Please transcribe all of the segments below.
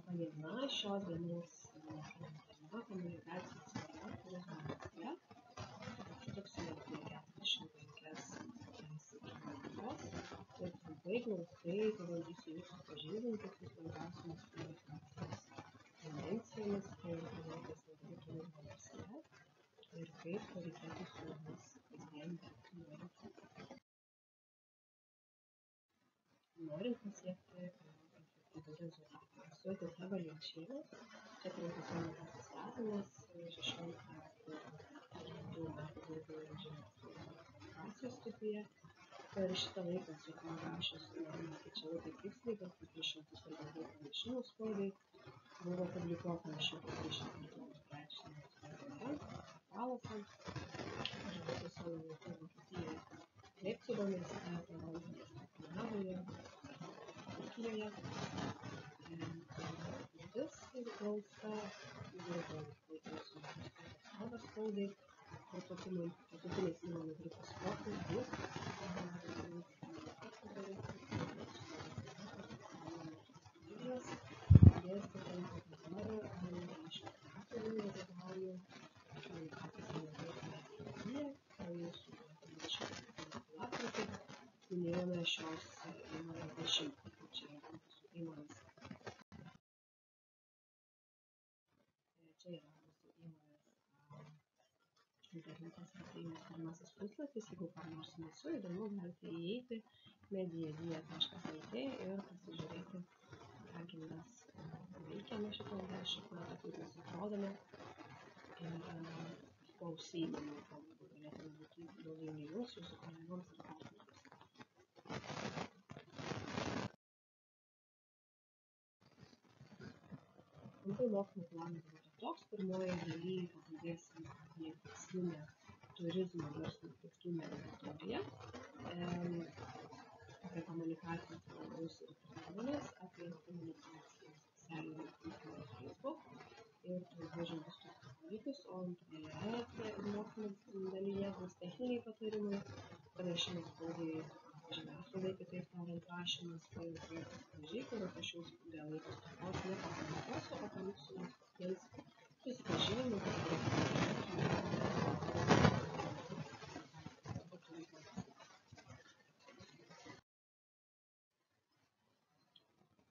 Laba diena, šios dienos tema komunikacijos svarba turizmo versle. Užtruksime apie 45 sekundės ir trumpai glaustai pabandysiu jūs supažindinti su svarbiausiomis komunikacijos tendencijomis ir tendencijos turizmo versle ir kaip reikėtų su jomis kasdien dirbti norint pasiekti efektyvių rezultatų. Esu Edita Valenčienė, čia profesionalų pristatymas, 16 metų dirbu žiniasklaidos komunikacijos srityje. Per šitą laiką esu parašius, nekeičiau taip tiksliai, kad 300 ir daugiau pranešimų spaudai. Buvo publikuota anksčiau 300 straipsnių spaudoje, portaluose. Aš esu Vokietijoje, Leipcigo mieste, Skandinavijoje, Turkijoje. Ir klausa dirbo laikiausi atstovas spaudai, tarptautinės įmonių grupės pokalbių. Minėjome šios įmonės 10, čia yra mūsų įmonės. Čia yra mūsų įmonės interneto svetainės pirmasis puslapis. Jeigu kam nors smalsu, įdomu, galite įeiti mediadia.lt ir pasižiūrėti, kągi mes veikiame šitos 10 metų, kaip mes atrodome ir kuo užsiimame, galbūt galėtume būti naudingi jums, jūsų kolegoms ir partneriams. Trumpai mokymo planas būtų toks. Pirmoje dalyje pakalbėsim apie tikslinę turizmo verslo tikslinę auditoriją, apie komunikacijos kanalus ir priemones, apie komunikaciją socialinių tinklų ir Facebook ir trumpai žodžius tokius dalykus, o antroje mokymo dalyje bus techniniai patarimai, pranešimas spaudai žiniasklaidai, kitaip tariant rašymas ir panašiai, kur aš jums dėl laiko stokos nepakomentuosiu, o paliksiu jums patiems susipažinimui,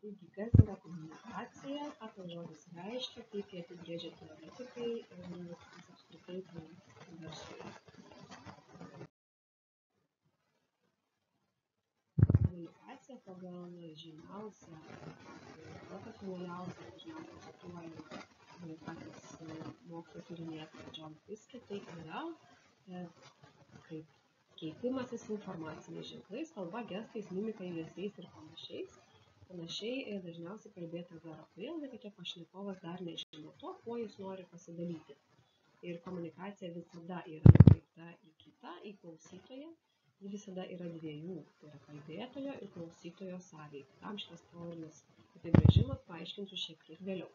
Taigi, kas yra komunikacija, ką tas žodis reiškia, kaip jie apibrėžia teoretikai ir apskritai verslai. Komunikacija pagal žymiausią, profesionaliausią, dažniausiai cituojamą patys mokslo tyrinėtoją John Fiske, tai yra kaip keitimasis informaciniais ženklais, kalba, gestais, mimika, judesiais ir panašiai dažniausiai kalbėta daro prielaidą, kad jo pašnekovas dar nežino to, kuo jis nori pasidalyti. Ir komunikacija visada yra nukreipta į kitą, į klausytoją. Ji visada yra dviejų, tai yra kalbėtojo ir klausytojo sąveika. Tam šitas teorinis apibrėžimas paaiškinsiu šiek tiek vėliau.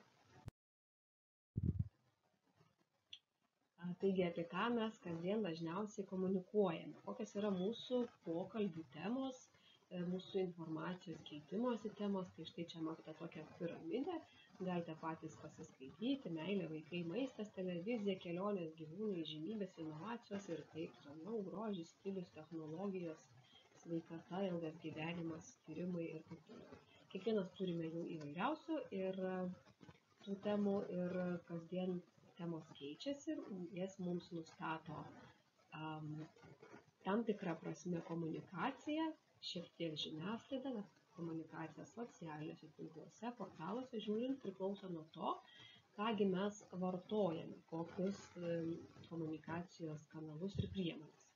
Taigi, apie ką mes kasdien dažniausiai komunikuojame, kokios yra mūsų pokalbių temos, mūsų informacijos keitimosi temos. Tai štai čia matote tokią piramidę, galite patys pasiskaityti: meilė, vaikai, maistas, televizija, kelionės, gyvūnai, įžymybės, inovacijos ir taip toliau, grožis, stilius, technologijos, sveikata, ilgas gyvenimas, tyrimai ir taip toliau. Kiekvienas turime jų įvairiausių ir tų temų ir kasdien temos keičiasi, jas mums nustato tam tikrą prasme komunikacija, šiek tiek žiniasklaida, komunikacija socialiniuose tinkluose, portaluose, žiūrint, priklauso nuo to, kągi mes vartojame, kokius komunikacijos kanalus ir priemones.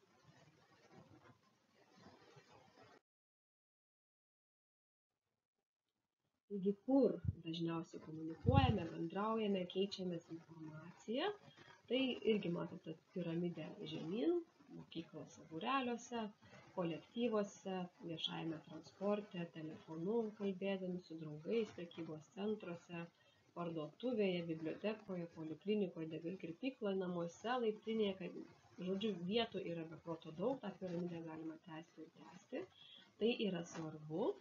Taigi, kur dažniausiai komunikuojame, bendraujame, keičiamės informaciją, tai irgi matote piramidę žemyn, mokyklose, būreliuose, kolektyvuose, viešajame transporte, telefonu kalbėdami su draugais, prekybos centruose, parduotuvėje, bibliotekoje, poliklinikoje, degalkirpykloje, namuose, laiptinėje, žodžiu, vietų yra be proto daug, tą piramidę galima tęsti ir tęsti. Tai yra svarbu,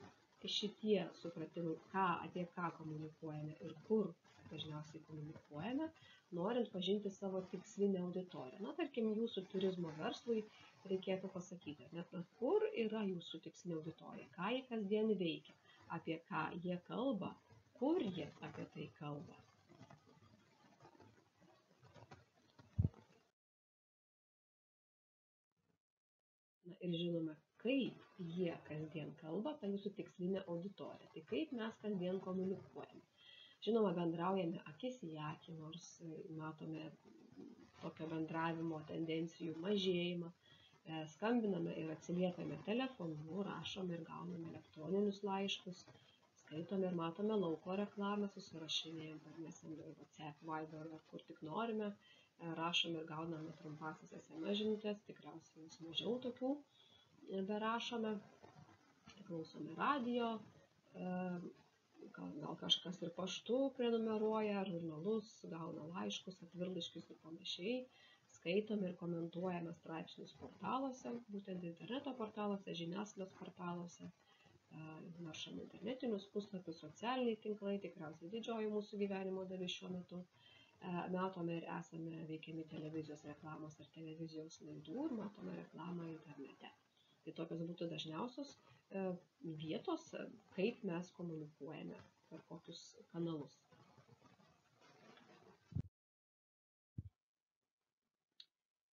šitie supratimai, apie ką komunikuojame ir kur dažniausiai komunikuojame, norint pažinti savo tikslinę auditoriją. Na, tarkim, jūsų turizmo verslui reikėtų pasakyti, net kur yra jūsų tikslinė auditorija, ką jie kasdien veikia, apie ką jie kalba, kur jie apie tai kalba. Na, ir žinome, kaip jie kasdien kalba, ta jūsų tikslinė auditorija. Tai kaip mes kasdien komunikuojame. Žinoma, bendraujame akis į akį, nors matome tokio bendravimo tendencijų mažėjimą. Skambiname ir atsiliepiame telefonu, rašome ir gauname elektroninius laiškus, skaitome ir matome lauko reklamą, susirašinėjom per Messenger, WhatsApp, Viber ar kur tik norime, rašome ir gauname trumpasias SMS žinutės, tikriausiai vis mažiau tokių berašome, klausome radijo, gal kažkas ir paštu prenumeruoja, žurnalus, gauna laiškus, atvirlaiškius ir panašiai, skaitome ir komentuojame straipsnius portaluose, būtent interneto portaluose, žiniasklaidos portaluose, naršome internetinius puslapius, socialiniai tinklai, tikriausiai didžioji mūsų gyvenimo dalis šiuo metu. Matome ir esame veikiami televizijos reklamos ir televizijos laidų ir matome reklamą internete. Tai tokios būtų dažniausios vietos, kaip mes komunikuojame, per kokius kanalus.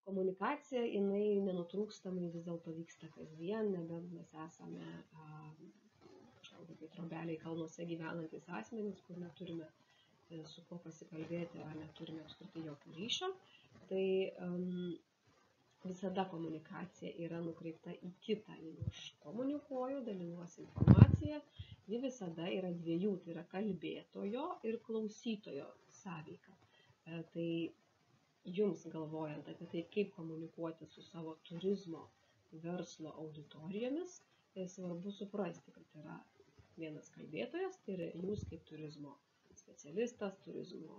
Komunikacija, jinai nenutrūkstamai vis dėlto vyksta kasdien, nebent mes esame kažkokie trobeliai kalnuose gyvenantis asmenys, kur neturime su kuo pasikalbėti ar neturime apskritai jokio ryšio. Tai visada komunikacija yra nukreipta į kitą. Jeigu aš komunikuoju, dalinuosi informaciją, ji visada yra dviejų, tai yra kalbėtojo ir klausytojo sąveika. Tai jums galvojant apie tai, kaip komunikuoti su savo turizmo verslo auditorijomis, tai svarbu suprasti, kad yra vienas kalbėtojas, tai yra jūs kaip turizmo specialistas, turizmo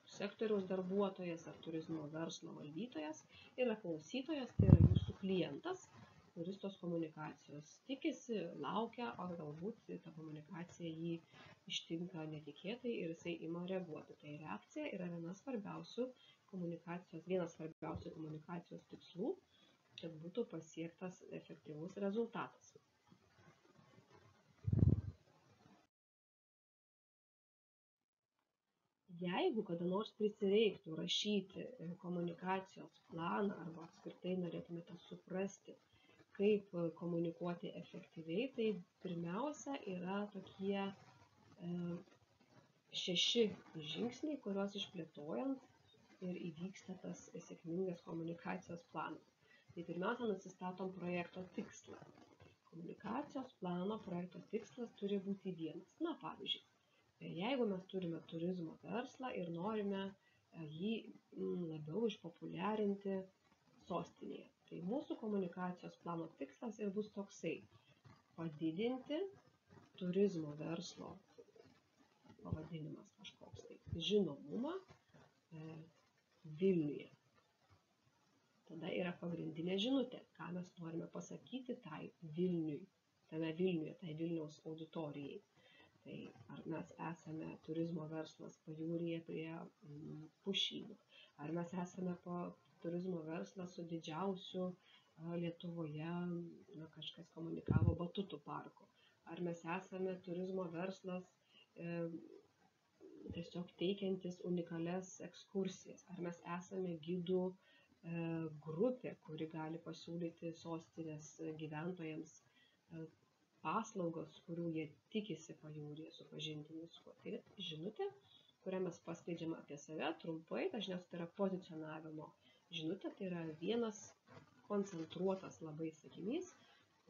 sektoriaus darbuotojas ar turizmo verslo valdytojas, yra klausytojas, tai yra jūsų klientas, kuris tos komunikacijos tikisi, laukia, o galbūt ta komunikacija jį ištinka netikėtai ir jisai ima reaguoti. Tai reakcija yra vienas svarbiausių komunikacijos tikslų, kad būtų pasiektas efektyvus rezultatas. Jeigu kada nors prisireiktų rašyti komunikacijos planą arba apskritai norėtumėte suprasti, kaip komunikuoti efektyviai, tai pirmiausia yra tokie 6 žingsniai, kuriuos išplėtojant ir įvyksta tas sėkmingas komunikacijos planas. Tai pirmiausia, nusistatom projekto tikslą. Komunikacijos plano projekto tikslas turi būti vienas. Na, pavyzdžiui, jeigu mes turime turizmo verslą ir norime jį labiau išpopuliarinti sostinėje, tai mūsų komunikacijos plano tikslas ir bus toksai: padidinti turizmo verslo pavadinimas kažkoks tai žinomumą Vilniuje. Tada yra pagrindinė žinutė, ką mes norime pasakyti tai Vilniuje, tai Vilniaus auditorijai. Tai ar mes esame turizmo verslas pajūryje prie pušynų, ar mes esame turizmo verslas su didžiausiu Lietuvoje, kažkas komunikavo, batutų parku, ar mes esame turizmo verslas tiesiog teikiantis unikalias ekskursijas, ar mes esame gidų grupė, kuri gali pasiūlyti sostinės gyventojams paslaugos, kurių jie tikisi pajūryje supažinti viskuo. Tai yra žinutė, kurią mes paskleidžiame apie save trumpai, dažniausiai tai yra pozicionavimo žinutė, tai yra vienas koncentruotas labai sakinys,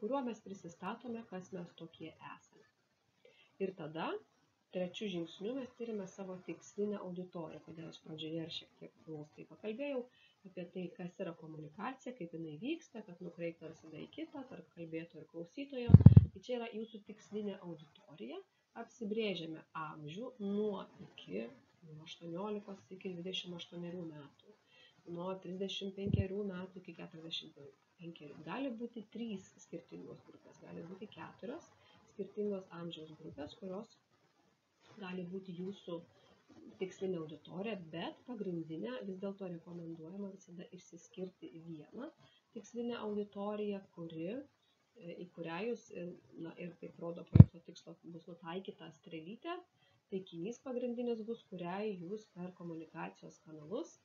kuriuo mes prisistatome, kas mes tokie esame. Ir tada, trečiu žingsniu, mes turime savo tikslinę auditoriją, kodėl aš pradžioje ir šiek tiek glaustai pakalbėjau apie tai, kas yra komunikacija, kaip jinai vyksta, kad nukreipta visada į kitą, tarp kalbėtojo ir klausytojo. Tai čia yra jūsų tikslinė auditorija, apsibrėžiame amžių nuo 18 iki 28 metų, nuo 35 metų iki 45. Gali būti 3 skirtingos grupės, gali būti 4 skirtingos amžiaus grupės, kurios gali būti jūsų tikslinė auditorija, bet pagrindinė vis dėlto rekomenduojama visada išsiskirti vieną tikslinę auditoriją, į kurią jūs, ir kaip rodo projekto tikslo, bus nutaikyta strėlytė, taikinys pagrindinis bus, kuriai jūs per komunikacijos kanalus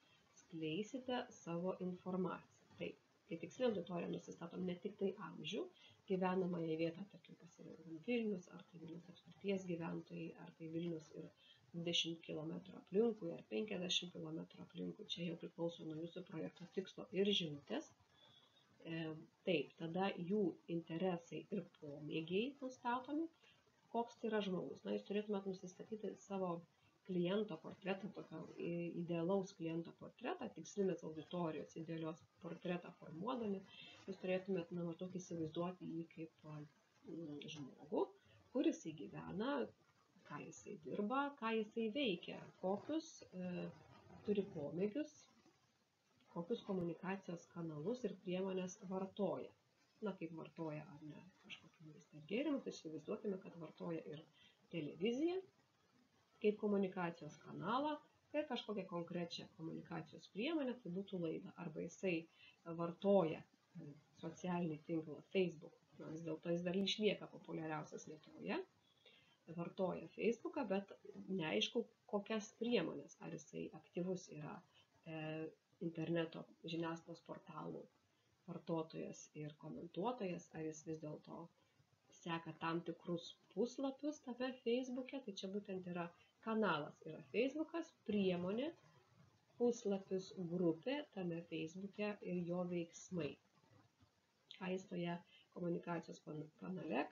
skleisite savo informaciją. Tai tikslinė auditorija nusistatom ne tik tai amžių, gyvenamąją vietą, tarkim, pasirinkam Vilnius, ar tai Vilnius apskrities gyventojai, ar tai Vilnius ir 20 km aplinkui, ar 50 km aplinkui, čia jau priklauso nuo jūsų projekto tikslo ir žinutės. Taip, tada jų interesai ir pomėgiai nustatomi, koks tai yra žmogus. Na, jūs turėtumėt nusistatyti savo kliento portretą, tokio idealaus kliento portretą, tikslinės auditorijos idealios portretą formuodami, jūs turėtumėt maždaug įsivaizduoti jį kaip žmogų, kur jisai gyvena, ką jisai dirba, ką jisai veikia, kokius turi pomėgius, kokius komunikacijos kanalus ir priemonės vartoja. Na, kaip vartoja, ar ne, kažkokį maistą ir gėrimus, įsivaizduokime, kad vartoja ir televiziją kaip komunikacijos kanalą ir kažkokią konkrečią komunikacijos priemonę, tai būtų laida. Arba jisai vartoja socialinį tinklą Facebook, vis dėlto jis dar išlieka populiariausias Lietuvoje, vartoja Facebooką, bet neaišku, kokias priemonės, ar jisai aktyvus yra interneto žiniasklaidos portalų vartotojas ir komentuotojas, ar jis vis dėlto seka tam tikrus puslapius tame Facebook'e, tai čia būtent yra kanalas, yra Facebookas, priemonė, puslapis, grupė tame Facebook'e ir jo veiksmai. Ką jis toje komunikacijos kanale,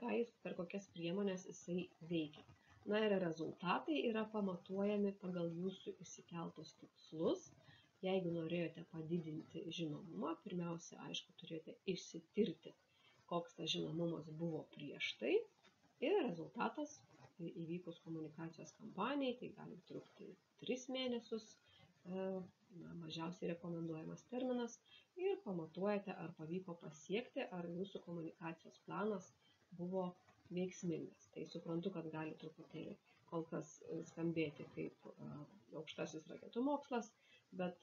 per kokias priemonės jisai veikia. Na ir rezultatai yra pamatuojami pagal jūsų išsikeltus tikslus. Jeigu norėjote padidinti žinomumą, pirmiausia, aišku, turėjote išsitirti, koks tas žinomumas buvo prieš tai. Ir rezultatas įvykus komunikacijos kampanijai, tai gali trukti 3 mėnesius, mažiausiai rekomenduojamas terminas, ir pamatuojate, ar pavyko pasiekti, ar jūsų komunikacijos planas buvo veiksmingas. Tai suprantu, kad gali truputėlį kol kas skambėti kaip aukštasis raketų mokslas, bet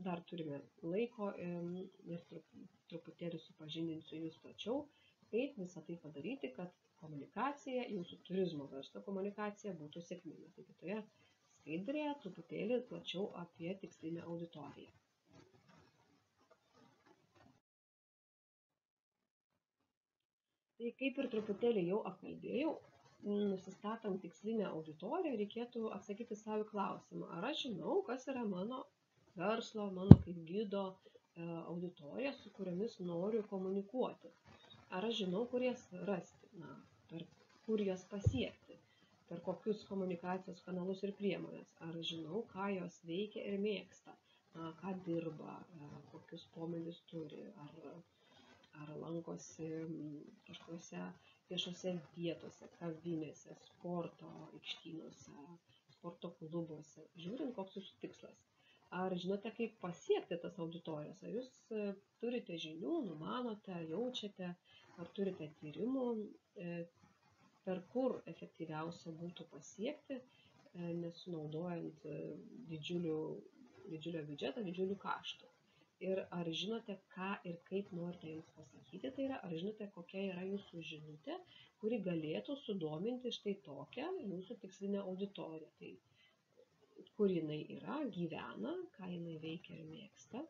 dar turime laiko ir truputėlį supažindinsiu jūs plačiau, kaip visą tai padaryti, kad komunikacija, jūsų turizmo verslo komunikacija būtų sėkminga. Tai kitoje skaidrėje truputėlį plačiau apie tikslinę auditoriją. Tai kaip ir truputėlį jau apkalbėjau, nusistatant tikslinę auditoriją, reikėtų atsakyti savo klausimą, ar aš žinau, kas yra mano verslo, mano kaip gido auditorija, su kuriomis noriu komunikuoti. Ar aš žinau, kur jas rasti, per kur jas pasiekti, per kokius komunikacijos kanalus ir priemonės. Ar žinau, ką jos veikia ir mėgsta, ką dirba, kokius pomėgius turi, ar lankosi kažkokiuose viešose vietose, kavinėse, sporto aikštynuose, sporto klubuose, žiūrint, koks jūsų tikslas. Ar žinote, kaip pasiekti tas auditorijas? Ar jūs turite žinių, numanote, jaučiate, ar turite tyrimų, per kur efektyviausia būtų pasiekti, nesunaudojant didžiulio biudžeto, didžiulių kaštų. Ir ar žinote, ką ir kaip norite jums pasakyti, tai yra, ar žinote, kokia yra jūsų žinutė, kuri galėtų sudominti štai tokią jūsų tikslinę auditoriją. Tai kur jinai yra, gyvena, ką jinai veikia ir mėgsta,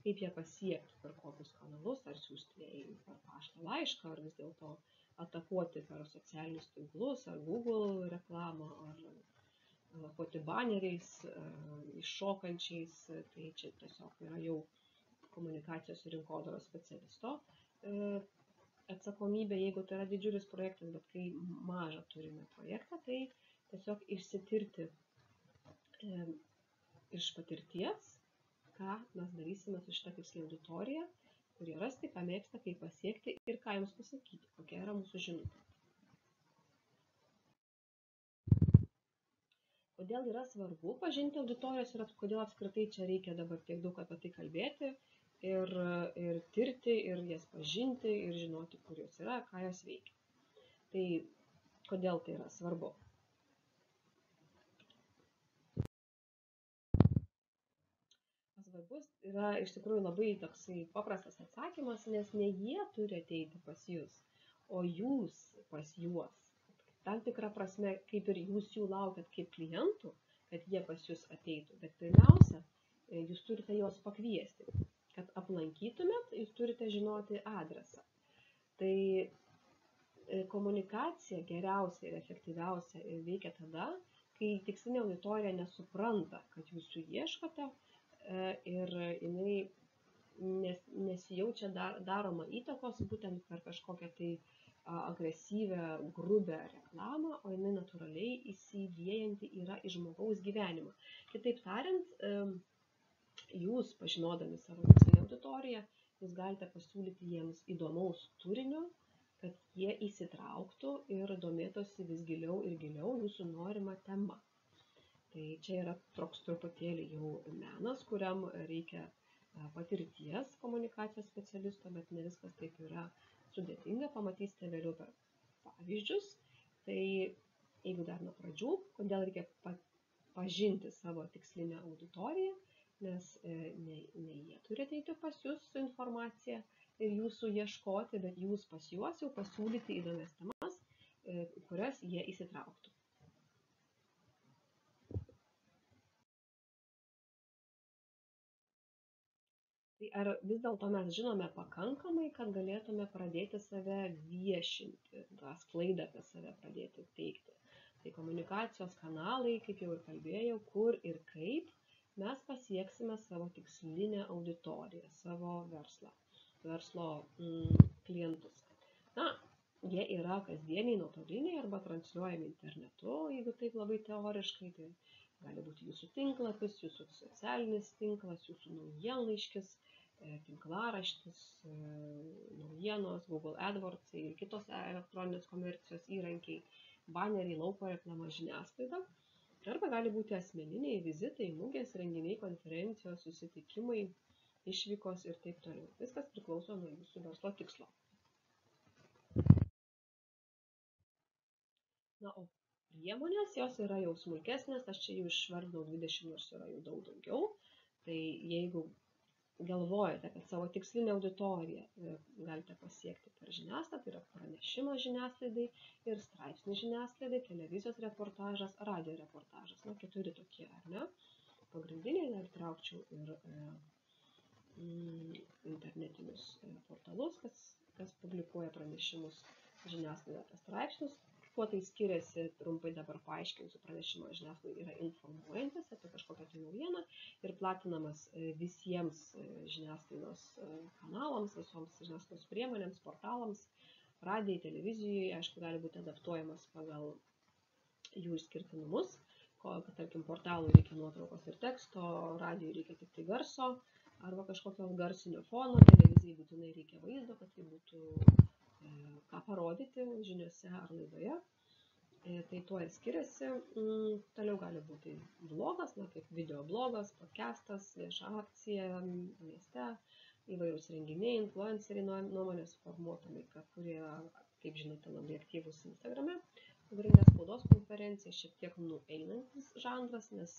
kaip ją pasiekti, per kokius kanalus, ar siųsti per paštą laišką, ar vis dėlto atakuoti per socialinius tinklus, ar Google reklamą, ar atakuoti baneriais, iššokančiais, tai čia tiesiog yra jau komunikacijos ir rinkodaros specialisto atsakomybė, jeigu tai yra didžiulis projektas, bet kai mažą turime projektą, tai tiesiog išsitirti iš patirties, ką mes darysime su šitą tikslinę auditoriją, kur jie rasti, ką mėgsta, kaip pasiekti ir ką jums pasakyti, kokia yra mūsų žinutė. Kodėl yra svarbu pažinti auditorijos ir kodėl apskritai čia reikia dabar tiek daug apie tai kalbėti ir tirti, ir jas pažinti, ir žinoti, kur jos yra, ką jos veikia. Tai Kodėl tai yra svarbu? Svarbus yra iš tikrųjų labai toksai paprastas atsakymas, nes ne jie turi ateiti pas jūs, o jūs pas juos. Tam tikrą prasme, kaip ir jūs jų laukiat kaip klientų, kad jie pas jūs ateitų, bet pirmiausia, jūs turite juos pakviesti. Kad aplankytumėt, jūs turite žinoti adresą. Tai komunikacija geriausia ir efektyviausia veikia tada, kai tikslinė auditorija nesupranta, kad jūs jų ieškote ir jinai nesijaučia daroma įtakos būtent per kažkokią tai agresyvę, grubę reklamą, o jinai natūraliai įsiliejanti yra į žmogaus gyvenimą. Kitaip tariant, jūs pažinodami savo tikslinę auditoriją, jūs galite pasiūlyti jiems įdomaus turinio, kad jie įsitrauktų ir domėtųsi vis giliau ir giliau jūsų norimą temą. Tai čia yra toks truputėlį jau menas, kuriam reikia patirties komunikacijos specialisto, bet ne viskas taip yra sudėtinga, pamatysite vėliau per pavyzdžius. Tai jeigu dar nuo pradžių, kodėl reikia pažinti savo tikslinę auditoriją, nes ne jie turi ateiti pas jūs su informacija ir jūsų ieškoti, bet jūs pas juos jau pasiūlyti įdomias temas, kurias jie įsitrauktų. Tai ar vis dėlto mes žinome pakankamai, kad galėtume pradėti save viešinti, tą sklaidą apie save pradėti teikti. Tai komunikacijos kanalai, kaip jau ir kalbėjau, kur ir kaip mes pasieksime savo tikslinę auditoriją, savo verslo klientus. Na, jie yra kasdieniai, nuotoliniai arba transliuojami internetu, jeigu taip labai teoriškai, tai gali būti jūsų tinklapis, jūsų socialinis tinklas, jūsų naujienlaiškis, tinklaraštis, naujienos, Google AdWords ir kitos elektroninės komercijos įrankiai, baneriai, lauko reklama, žiniasklaida. Arba gali būti asmeniniai vizitai, mugės, renginiai, konferencijos, susitikimai, išvykos ir taip toliau. Viskas priklauso nuo jūsų verslo tikslo. Na, o priemonės, jos yra jau smulkesnės, aš čia jau išvardinau 20, nors yra jau daug daugiau. Tai jeigu galvojate, kad savo tikslinę auditoriją galite pasiekti per žiniasklaidą, tai yra pranešimas žiniasklaidai ir straipsnis žiniasklaidai, televizijos reportažas, radio reportažas. Na, 4 tokie, ar ne? Pagrindiniai, dar traukčiau ir internetinius portalus, kas publikuoja pranešimus žiniasklaidą apie straipsnius. Kuo tai skiriasi, trumpai dabar paaiškinsiu, pranešimas žiniasklaidai yra informuojantis apie kažkokią tai naujieną ir platinamas visiems žiniasklaidos kanalams, visoms žiniasklaidos priemonėms, portalams, radijai, televizijai, aišku, gali būti adaptuojamas pagal jų išskirtinumus, tarkim, portalui reikia nuotraukos ir teksto, radijui reikia tik tai garso arba kažkokio garsinio fono, televizijai būtinai reikia vaizdo, kad tai būtų ką parodyti žiniose ar laidoje. Tai tuo ir skiriasi. Toliau gali būti blogas, kaip video blogas, podcastas, vieša akcija mieste, įvairūs renginiai, influenceriai, nuomonės formuotojai, kurie, kaip žinote, labai aktyvūs Instagrame. Pagrindinė spaudos konferencija šiek tiek nueinantis žanras, nes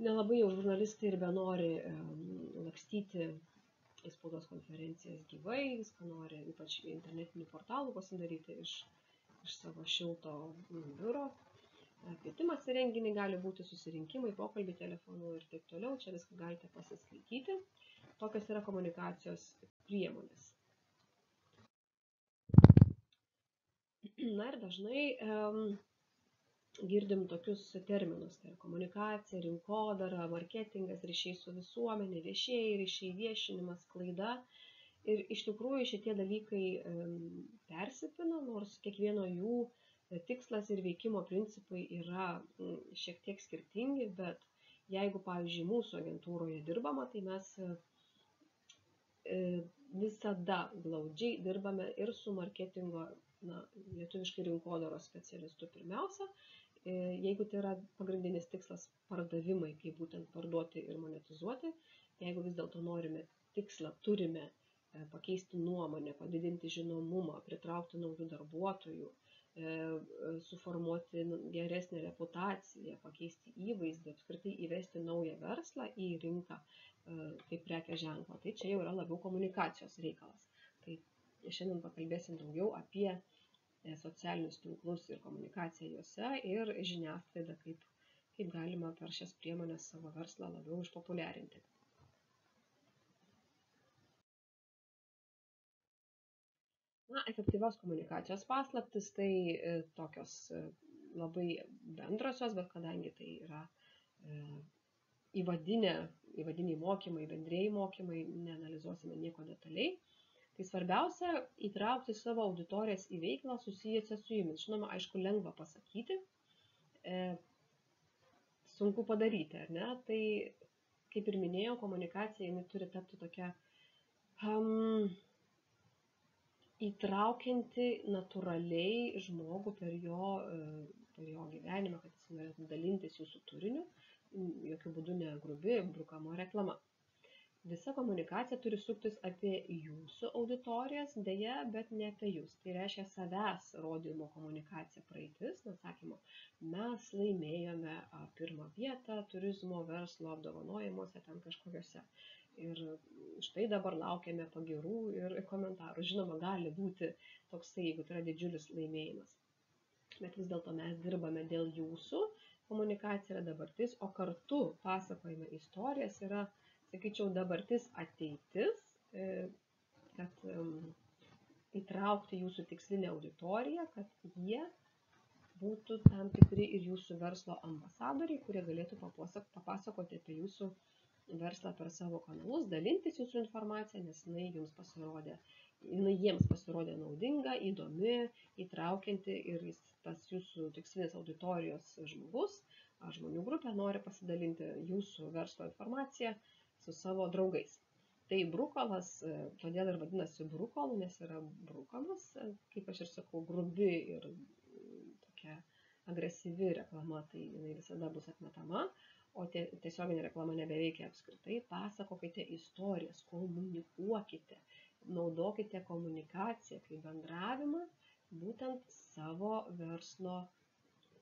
nelabai jau žurnalistai ir benori lakstyti į spaudos konferencijas gyvai, viską nori, ypač internetinių portalų pasidaryti iš savo šilto biuro. Kvietimas į renginį gali būti susirinkimai, pokalbiai telefonu ir taip toliau. Čia viską galite pasiskaityti. Tokios yra komunikacijos priemonės. Na ir dažnai girdim tokius terminus, tai komunikacija, rinkodara, marketingas, ryšiai su visuomenė, viešieji ryšiai, viešinimas, sklaida. Ir iš tikrųjų šitie dalykai persipina, nors kiekvieno jų tikslas ir veikimo principai yra šiek tiek skirtingi, bet jeigu, pavyzdžiui, mūsų agentūroje dirbama, tai mes visada glaudžiai dirbame ir su marketingo, lietuviškai rinkodaros specialistų pirmiausia. Jeigu tai yra pagrindinis tikslas pardavimai, kaip būtent parduoti ir monetizuoti, jeigu vis dėlto turime pakeisti nuomonę, padidinti žinomumą, pritraukti naujų darbuotojų, suformuoti geresnę reputaciją, pakeisti įvaizdį, apskritai įvesti naują verslą į rinką kaip prekės ženklą. Tai čia jau yra labiau komunikacijos reikalas. Tai šiandien pakalbėsim daugiau apie socialinius tinklus ir komunikaciją juose ir žiniasklaidą, kaip galima per šias priemonės savo verslą labiau išpopuliarinti. Efektyvios komunikacijos paslaptis tai tokios labai bendrosios, bet kadangi tai yra įvadiniai mokymai, bendrieji mokymai, neanalizuosime nieko detaliai. Tai svarbiausia įtraukti savo auditorijas į veiklą susijusią su jumis. Žinoma, aišku, lengva pasakyti, sunku padaryti, ar ne? Tai, kaip ir minėjau, komunikacija jinai turi tapti tokia įtraukianti natūraliai žmogų per jo gyvenimą, kad jis norėtų dalintis jūsų turiniu, jokių būdų ne grubi, brukama reklama. Visa komunikacija turi suktis apie jūsų auditorijas, deja, bet ne apie jūs. Tai reiškia savęs rodymo komunikacija praeitis, sakymo, mes laimėjome pirmą vietą turizmo verslo apdovanojimuose ten kažkokiuose. Ir štai dabar laukiame pagirų ir komentarų. Žinoma, gali būti toksai, jeigu tai yra didžiulis laimėjimas. Bet vis dėlto mes dirbame dėl jūsų, komunikacija yra dabartis, o kartu pasakojame istorijas yra, sakyčiau, dabartis ateitis, kad įtraukti jūsų tikslinę auditoriją, kad jie būtų tam tikri ir jūsų verslo ambasadoriai, kurie galėtų papasakoti apie jūsų verslą per savo kanalus, dalintis jūsų informaciją, nes jinai jiems pasirodė naudinga, įdomi, įtraukianti ir tas jūsų tikslinės auditorijos žmogus ar žmonių grupė nori pasidalinti jūsų verslo informaciją su savo draugais. Tai brukalas, todėl ir vadinasi brukalu, nes yra brukamas, kaip aš ir sakau, grubi ir tokia agresyvi reklama, tai jinai visada bus atmetama. O tiesioginė reklama nebeveikia apskritai, pasakokite istorijas, komunikuokite, naudokite komunikaciją kaip bendravimą būtent savo verslo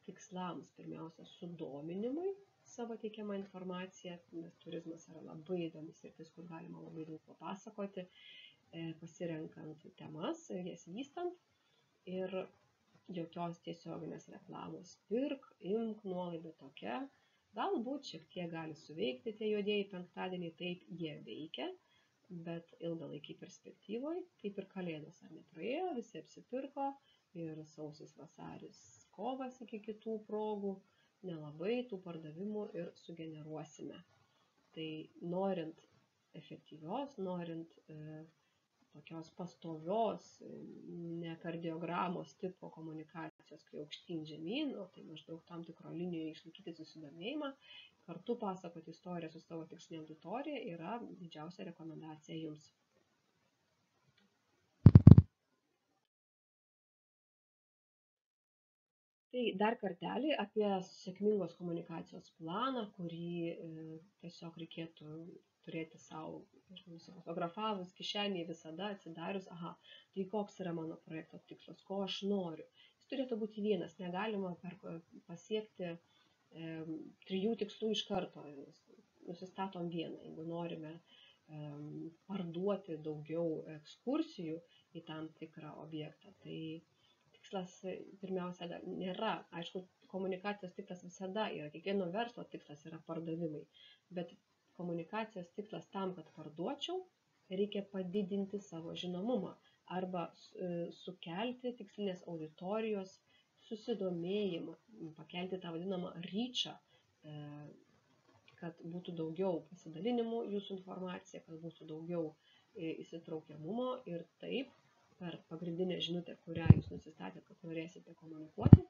tikslams. Pirmiausia, sudominimui savo teikiamą informaciją, nes turizmas yra labai įdomus sritis, kur galima labai daug papasakoti, pasirenkant temas, jas vystant ir jokios tiesioginės reklamos. Pirk, imk, nuolaida tokia. Galbūt šiek tiek gali suveikti tie juodieji penktadieniai, taip jie veikia, bet ilgalaikiai perspektyvoje, kaip ir kalėdos ar nepraėjo, visi apsipirko ir sausis, vasaris, kovas iki kitų progų, nelabai tų pardavimų ir sugeneruosime. Tai norint efektyvios, norint tokios pastovios, ne kardiogramos tipo komunikacijos, kai aukštyn žemyn, o tai maždaug tam tikro linijoje išlaikyti susidomėjimą, kartu pasakoti istoriją su savo tikslinė auditorija yra didžiausia rekomendacija jums. Tai dar kartelį apie sėkmingos komunikacijos planą, kurį tiesiog reikėtų turėti savo, fotografavus kišenėje visada atsidarius, tai koks yra mano projekto tikslas, ko aš noriu. Jis turėtų būti vienas, negalima pasiekti 3 tikslų iš karto, nusistatom vieną, jeigu norime parduoti daugiau ekskursijų į tam tikrą objektą, tai tikslas pirmiausia nėra, aišku, komunikacijos tikslas visada yra, kiekvieno verslo tikslas yra pardavimai, bet komunikacijos tikslas tam, kad parduočiau, reikia padidinti savo žinomumą arba sukelti tikslinės auditorijos susidomėjimą, pakelti tą vadinamą reachą, kad būtų daugiau pasidalinimų jūsų informacija, kad būtų daugiau įsitraukiamumo ir taip per pagrindinę žinutę, kurią jūs nusistatėte, kad norėsite komunikuoti,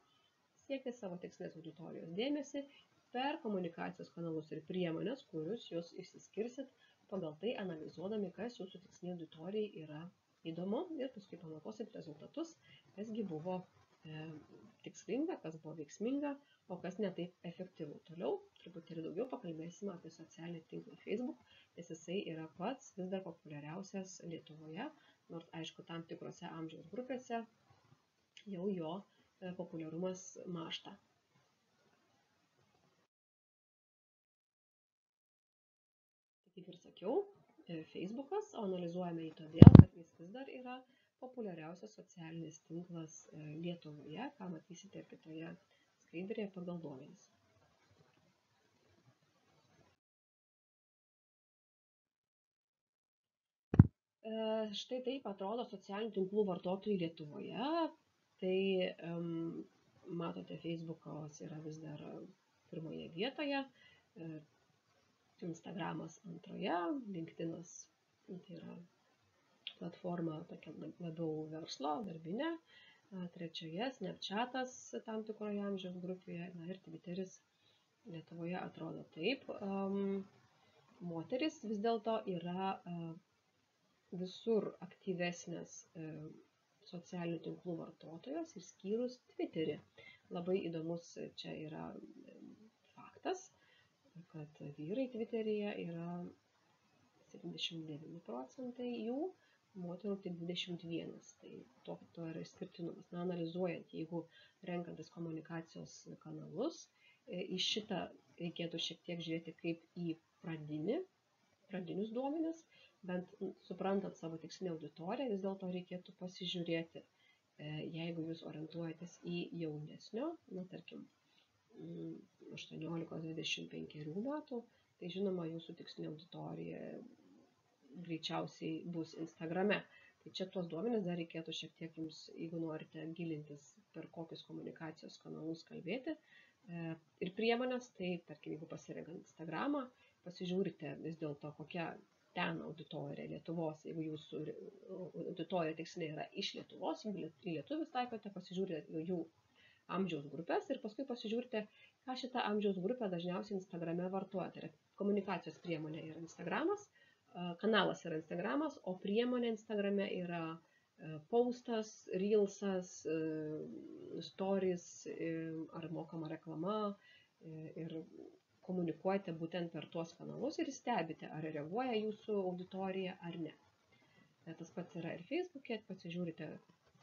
siekti savo tikslinės auditorijos dėmesį per komunikacijos kanalus ir priemonės, kurius jūs išsiskirsit pagal tai analizuodami, kas jūsų tikslinė auditorijai yra įdomu ir paskui pamatuosit rezultatus, kasgi buvo tikslinga, kas buvo veiksminga, o kas netaip efektyvu. Toliau truputėlį daugiau pakalbėsime apie socialinį tinklą Facebook, nes jisai yra pats vis dar populiariausias Lietuvoje, nors aišku tam tikrose amžiaus grupėse jau jo populiarumas mąžta. Kaip ir sakiau, Facebookas, o analizuojame jį todėl, kad jis vis dar yra populiariausias socialinis tinklas Lietuvoje, ką matysite kitoje skaidrėje pagal duomenis. Štai taip atrodo socialinių tinklų vartotojai Lietuvoje. Tai matote, Facebookas yra vis dar pirmoje vietoje, Instagramas antroje, LinkedInas tai yra platforma tokia labiau verslo, darbinė, trečioje Snapchatas tam tikroje amžiaus grupėje, ir Twitteris Lietuvoje atrodo taip. Moteris vis dėlto yra visur aktyvesnės socialinių tinklų vartotojos, išskyrus Twitterį. Labai įdomus čia yra faktas, kad vyrai Twitteryje yra 79% jų, moterų tik 21%. Tai to yra išskirtinumas. Analizuojant, jeigu renkantis komunikacijos kanalus, į šitą reikėtų šiek tiek žiūrėti kaip į pradinius duomenis, bent suprantant savo tikslinę auditoriją, vis dėlto reikėtų pasižiūrėti, jeigu jūs orientuojatės į jaunesnio, tarkim, 18-25 metų, tai žinoma, jūsų tikslinė auditorija greičiausiai bus Instagrame. Tai čia tuos duomenis dar reikėtų šiek tiek jums, jeigu norite gilintis, per kokius komunikacijos kanalus kalbėti. Ir priemonės, tai tarkim, jeigu pasirenkant Instagramą, pasižiūrite vis dėlto, kokia ten auditorija Lietuvos, jeigu jūsų auditorija tiksliai yra iš Lietuvos, jeigu į lietuvius taikote, pasižiūrite jų amžiaus grupės ir paskui pasižiūrite, ką šitą amžiaus grupę dažniausiai Instagrame vartoja. Tai yra komunikacijos priemonė yra Instagramas, kanalas yra Instagramas, o priemonė Instagrame yra postas, reelsas, stories ar mokama reklama ir komunikuojate būtent per tuos kanalus ir stebite, ar reaguoja jūsų auditorija ar ne. Tas pats yra ir Facebook'e, pasižiūrite,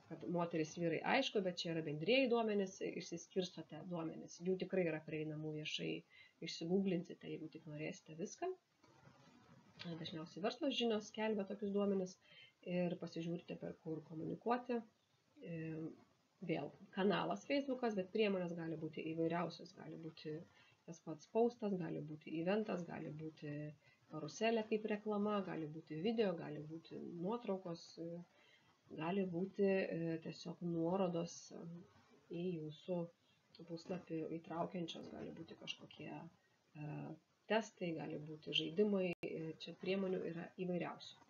kad moteris, vyrai aišku, bet čia yra bendrieji duomenys, išsiskirstote duomenys. Jų tikrai yra prieinamų viešai, išsigūglinsite, jeigu tik norėsite viską. Dažniausiai verslo žinios skelbia tokius duomenis ir pasižiūrite, per kur komunikuoti. Vėl kanalas Facebookas, bet priemonės gali būti įvairiausios, gali būti tas pats postas, gali būti eventas, gali būti karuselė kaip reklama, gali būti video, gali būti nuotraukos, gali būti tiesiog nuorodos į jūsų puslapį įtraukiančios, gali būti kažkokie testai, gali būti žaidimai, čia priemonių yra įvairiausių.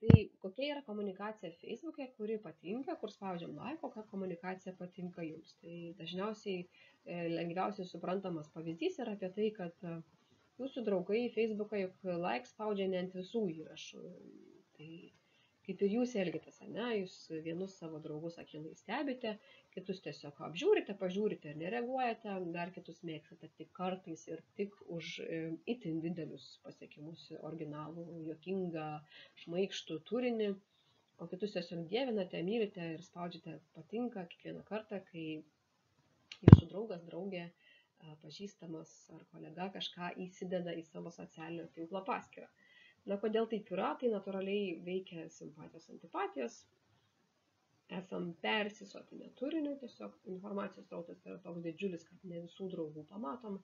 Tai kokia yra komunikacija Facebook'e, kuri patinka, kur spaudžiam like, kokia komunikacija patinka jums. Tai dažniausiai lengviausiai suprantamas pavyzdys yra apie tai, kad jūsų draugai Facebook'ą juk like spaudžia ne ant visų įrašų. Tai kaip ir jūs elgitės, ne? Jūs vienus savo draugus akylai stebite, kitus tiesiog apžiūrite, pažiūrite ir nereaguojate, dar kitus mėgstate tik kartais ir tik už itin didelius pasiekimus, originalų, juokingą, šmaikštų turinį, o kitus tiesiog dievinate, mylite ir spaudžiate patinka kiekvieną kartą, kai jūsų draugas, draugė, pažįstamas ar kolega kažką įsideda į savo socialinio tinklo paskyrą. Kodėl taip yra, tai natūraliai veikia simpatijos, antipatijos, esam persisotinę turiniu, tiesiog informacijos srautas yra toks didžiulis, kad ne visų draugų pamatom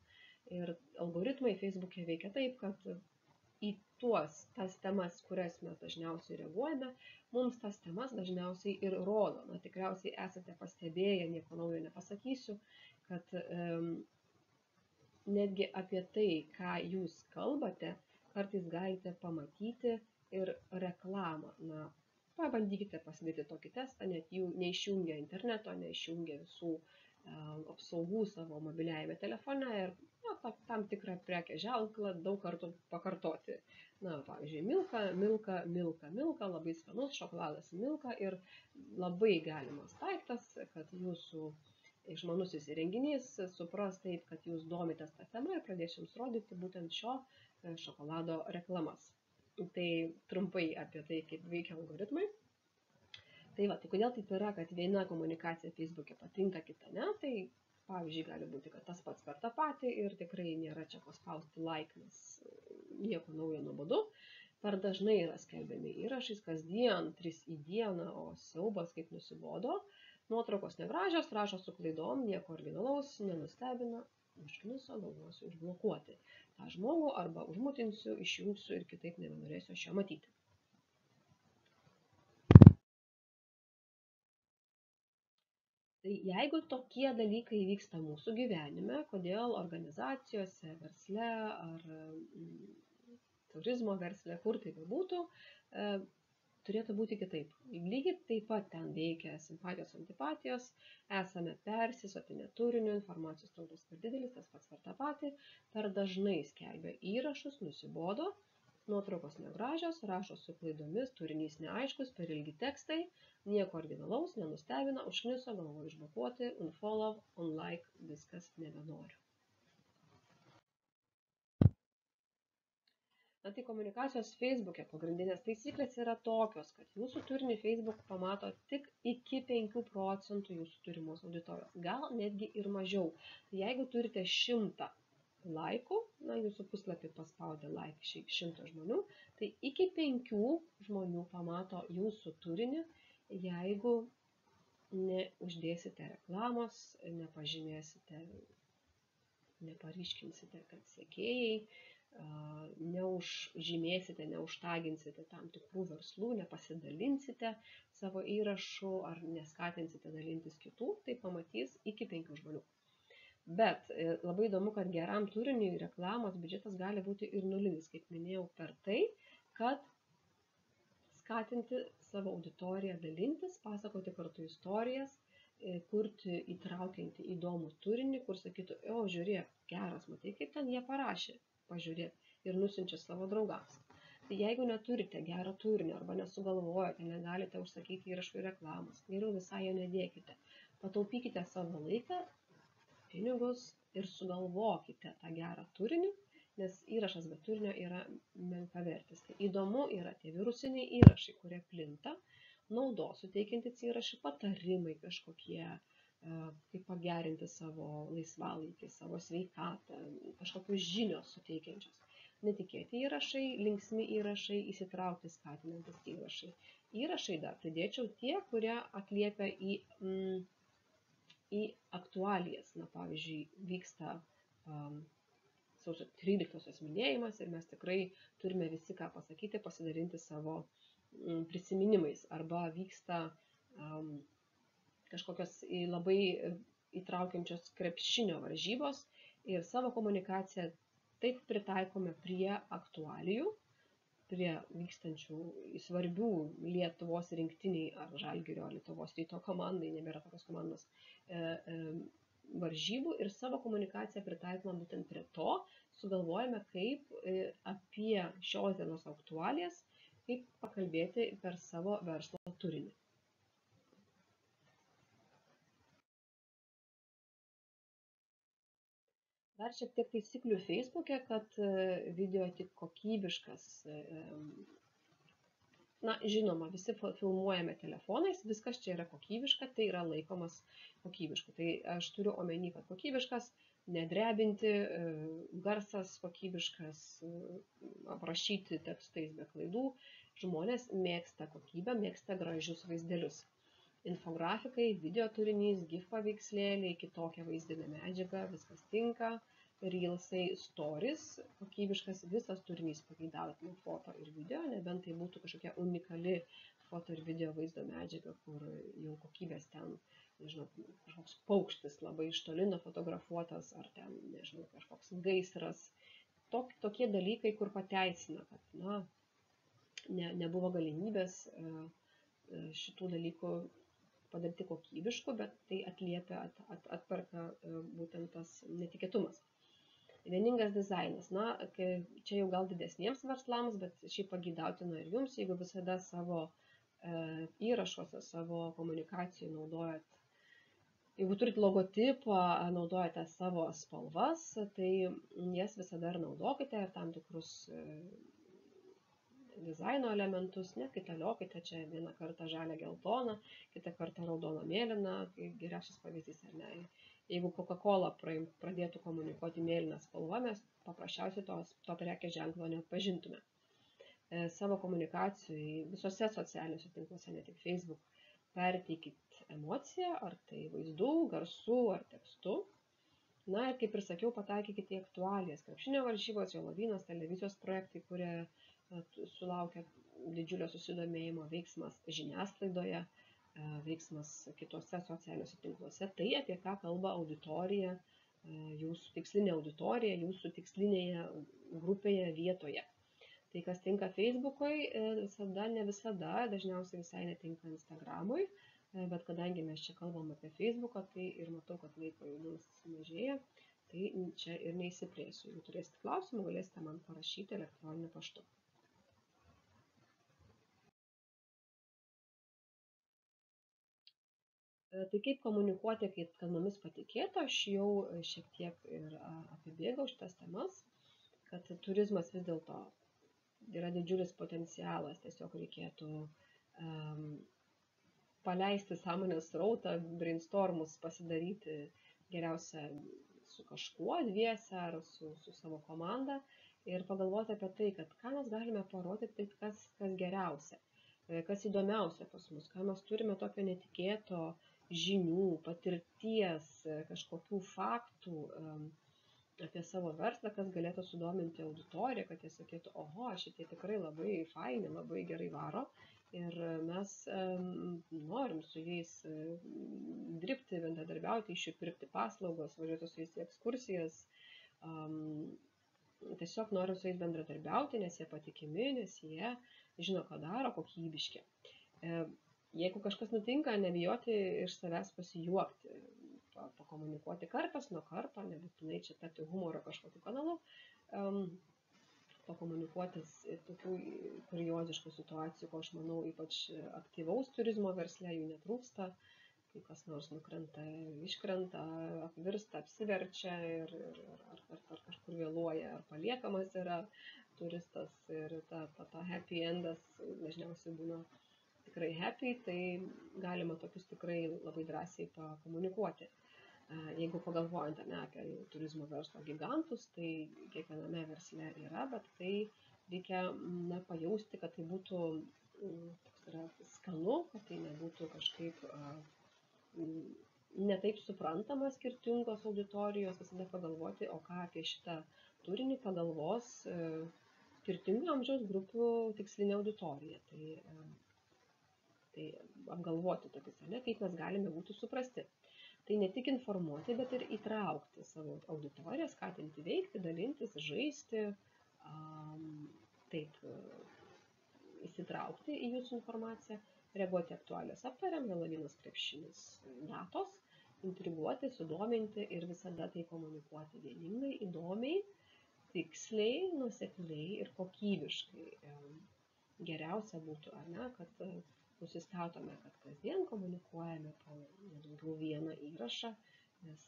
ir algoritmai Facebook'e veikia taip, kad į tas temas, kurias mes dažniausiai reaguojame, mums tas temas dažniausiai ir rodo. Tikriausiai esate pastebėję, nieko naujo nepasakysiu, kad netgi apie tai, ką jūs kalbate, kartais galite pamatyti ir reklamą. Pabandykite pasidaryti tokį testą, net jų neišjungia interneto, neišjungia visų apsaugų savo mobiliajame telefone ir tam tikrą prekės ženklą daug kartų pakartoti. Pavyzdžiui, Milka, labai skanus šokoladas Milka ir labai galimas daiktas, kad jūsų išmanusis įrenginys supras taip, kad jūs domitės tą temą ir pradės jums rodyti būtent šio šokolado reklamas. Tai trumpai apie tai, kaip veikia algoritmai. Tai va, tai kodėl taip yra, kad viena komunikacija Facebook'e patinka, kita ne, tai pavyzdžiui gali būti, kad tas pats per tą patį ir tikrai nėra čia ko spausti like, nes nieko naujo nuobodu. Per dažnai yra skelbiami įrašais, kasdien 3 į dieną, o siaubas kaip nusibodo. Nuotraukos negražios, rašo su klaidom, nieko originalaus, nenustebina, užkniso, galvosiu užblokuoti tą žmogų arba užmutinsiu, išjungsiu ir kitaip nebenorėsiu aš jo matyti. Tai jeigu tokie dalykai vyksta mūsų gyvenime, kodėl organizacijose, versle ar turizmo versle, kur tai bebūtų, turėtų būti kitaip. Lygiai taip pat ten veikia simpatijos, antipatijos, esame persisotinę turiniu, informacijos srautas per didelis, tas pats per tą patį, per dažnai skelbia įrašus, nusibodo, nuotraukos negražios, rašo su klaidomis, turinys neaiškus, per ilgi tekstai, nieko originalaus, nenustebina, užkniso, galvoju užblokuoti, unfollow, unlike, viskas nebenoriu. Na tai komunikacijos Facebook'e pagrindinės taisyklės yra tokios, kad jūsų turinį Facebook pamato tik iki 5% jūsų turimos auditorijos, gal netgi ir mažiau. Tai jeigu turite 100 laikų, na jūsų puslapį paspaudė like 100 žmonių, tai iki 5 žmonių pamato jūsų turinį, jeigu neuždėsite reklamos, nepažymėsite, neparyškinsite, kad sekėjai, neužžymėsite, neužtaginsite tam tikrų verslų, nepasidalinsite savo įrašų ar neskatinsite dalintis kitų, tai pamatys iki 5 žmonių. Bet labai įdomu, kad geram turiniui reklamos biudžetas gali būti ir nulinis, kaip minėjau, per tai, kad skatinti savo auditoriją dalintis, pasakoti kartu istorijas, kurti įtraukiantį įdomų turinį, kur sakytų, o žiūrėk, geras, matai, kaip ten jie parašė, pažiūrėti ir nusiunčia savo draugams. Tai jeigu neturite gero turinio arba nesugalvojate, negalite užsakyti įrašų ir reklamos, geriau visai jo nedėkite. Pataupykite savo laiką, pinigus ir sugalvokite tą gerą turinį, nes įrašas be turinio yra menkavertis. Tai įdomu yra tie virusiniai įrašai, kurie plinta, naudos suteikiantys įrašai, patarimai kažkokie, kaip pagerinti savo laisvalaikį, savo sveikatą, kažkokius žinios suteikiančios. Netikėti įrašai, linksmi įrašai, įsitraukti skatinantis įrašai. Įrašai dar pridėčiau tie, kurie atliepia į aktualijas. Na, pavyzdžiui, vyksta sausio 13-osios minėjimas ir mes tikrai turime visi ką pasakyti, pasidalinti savo prisiminimais. Arba vyksta kažkokios labai įtraukiančios krepšinio varžybos ir savo komunikaciją taip pritaikome prie aktualijų, prie vykstančių svarbių Lietuvos rinktiniai ar Žalgirio Lietuvos Ryto komandai, nebėra tokios komandos, varžybų ir savo komunikaciją pritaikome būtent prie to, sugalvojame, kaip apie šios dienos aktualijas, kaip pakalbėti per savo verslo turinį. Dar šiek tiek taisyklių Facebook'e, kad video tik kokybiškas. Na, žinoma, visi filmuojame telefonais, viskas čia yra kokybiška, tai yra laikomas kokybišku. Tai aš turiu omeny, kad kokybiškas, nedrebinti, garsas kokybiškas, aprašyti tekstais be klaidų. Žmonės mėgsta kokybę, mėgsta gražius vaizdelius. Infografikai, video turinys, GIF paveikslėliai, kitokia vaizdinė medžiaga, viskas tinka. Reelsai, stories, kokybiškas visas turinys pageidautina foto ir video, nebent tai būtų kažkokia unikali foto ir video vaizdo medžiaga, kur jau kokybės ten, nežinau, kažkoks paukštis labai iš toli nufotografuotas, ar ten, nežinau, kažkoks gaisras. Tokie dalykai, kur pateisina, kad, na, nebuvo galimybės šitų dalykų padaryti kokybiškų, bet tai atliepia, atperka būtent tas netikėtumas. Vieningas dizainas. Na, čia jau gal didesniems verslams, bet šiaip pageidautina ir jums, jeigu visada savo įrašuose, savo komunikacijų naudojat. Jeigu turit logotipą, naudojate savo spalvas, tai jas visada ir naudokite ir tam tikrus dizaino elementus, nekaitaliokite čia vieną kartą žalią geltoną, kitą kartą raudoną mėlyną, tai geriausias pavyzdys, ar ne. Jeigu Coca-Cola pradėtų komunikuoti mėlyną spalvą, mes paprasčiausiai to prekės ženklo nepažintume. Savo komunikacijai visose socialiniuose tinkluose, ne tik Facebook, perteikit emociją, ar tai vaizdų, garsų ar tekstu. Na ir kaip ir sakiau, pataikykite į aktualijas. Krepšinio varžybos, Jolovynas, televizijos projektai, kurie sulaukia didžiulio susidomėjimo, veiksmas žiniasklaidoje, veiksmas kitose socialiniuose tinkluose. Tai, apie ką kalba auditorija, jūsų tikslinė auditorija, jūsų tikslinėje grupėje vietoje. Tai, kas tinka Facebook'ui, ne visada, dažniausiai visai netinka Instagram'ui. Bet kadangi mes čia kalbam apie Facebooką, tai ir matau, kad laiko jau mums sumažėja, tai čia ir neįsiplėsiu. Jeigu turėsite klausimų, galėsite man parašyti elektroniniu paštu. Tai kaip komunikuoti, kad mumis patikėtų, aš jau šiek tiek ir apibėgau šitas temas, kad turizmas vis dėlto yra didžiulis potencialas, tiesiog reikėtų paleisti sąmonės srautą, brainstormus pasidaryti geriausia su kažkuo, dviese ar su savo komanda ir pagalvoti apie tai, kad ką mes galime parodyti, kas geriausia, kas įdomiausia pas mus, ką mes turime tokio netikėto žinių, patirties, kažkokių faktų apie savo verslą, kas galėtų sudominti auditoriją, kad jie sakytų, oho, šitie tikrai labai faini, labai gerai varo. Ir mes norim su jais dirbti, bendradarbiauti, iš jų pirkti paslaugos, važiuoti su jais į ekskursijas. Tiesiog noriu su jais bendradarbiauti, nes jie patikimi, nes jie žino, ką daro, kokybiški. Jeigu kažkas nutinka, nebijoti iš savęs pasijuokti, pakomunikuoti kartas nuo karto, nebūtinai čia tapti humoro kažkokiu kanalu. Pakomunikuotis tokių kurioziškų situacijų, ko aš manau, ypač aktyvaus turizmo versle jų netrūksta, kai kas nors nukrenta, iškrenta, apvirsta, apsiverčia ir ar kažkur vėluoja, ar paliekamas yra turistas ir ta happy endas dažniausiai būna tikrai happy, tai galima tokius tikrai labai drąsiai pakomunikuoti. Jeigu pagalvojant apie turizmo verslo gigantus, tai kiekviename versle yra, bet tai reikia pajausti, kad tai būtų skanu, kad tai nebūtų kažkaip netaip suprantama skirtingos auditorijos, visada pagalvoti, o ką apie šitą turinį pagalvos skirtingų amžiaus grupių tikslinė auditorija. Tai apgalvoti tokius, kaip mes galime būti suprasti. Tai ne tik informuoti, bet ir įtraukti savo auditoriją, skatinti veikti, dalintis, žaisti, taip įsitraukti į jūsų informaciją, reaguoti aktualios aptariam, Jolovynas, krepšinis, datos, intriguoti, sudominti ir visada tai komunikuoti vieningai, įdomiai, tiksliai, nuosekliai ir kokybiškai. Geriausia būtų, kad nusistatome, kad kasdien komunikuojame po daugiau vieną įrašą, nes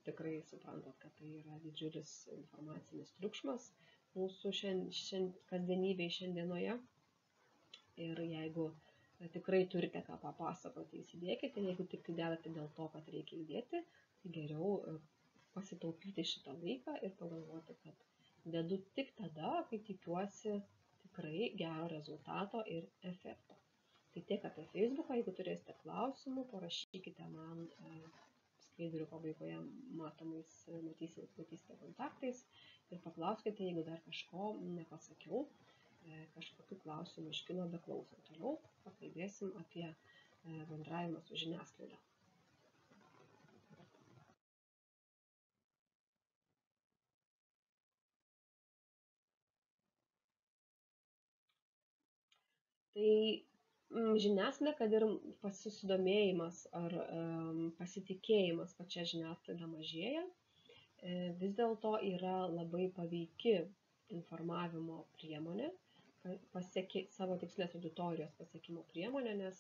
tikrai suprantat, kad tai yra didžiulis informacinis triukšmas mūsų kasdienybėje šiandienoje. Ir jeigu tikrai turite ką papasakoti, įsidėkite, jeigu tik tai dedate dėl to, kad reikia įdėti, tai geriau pasitaupyti šitą laiką ir pagalvoti, kad dedu tik tada, kai tikiuosi tikrai gero rezultato ir efekto. Tai tiek apie Facebooką, jeigu turėsite klausimų, parašykite man skaidrių pabaigoje matysite kontaktais ir paklauskite, jeigu dar kažko nepasakiau, kažkokių klausimų iškilo beklausant. Toliau pakalbėsim apie bendravimą su žiniasklaida. Tai žiniasklaida, kad ir susidomėjimas ar pasitikėjimas pačia žiniasklaida mažėja, vis dėlto yra labai paveiki informavimo priemonė, savo tikslinės auditorijos pasiekimo priemonė, nes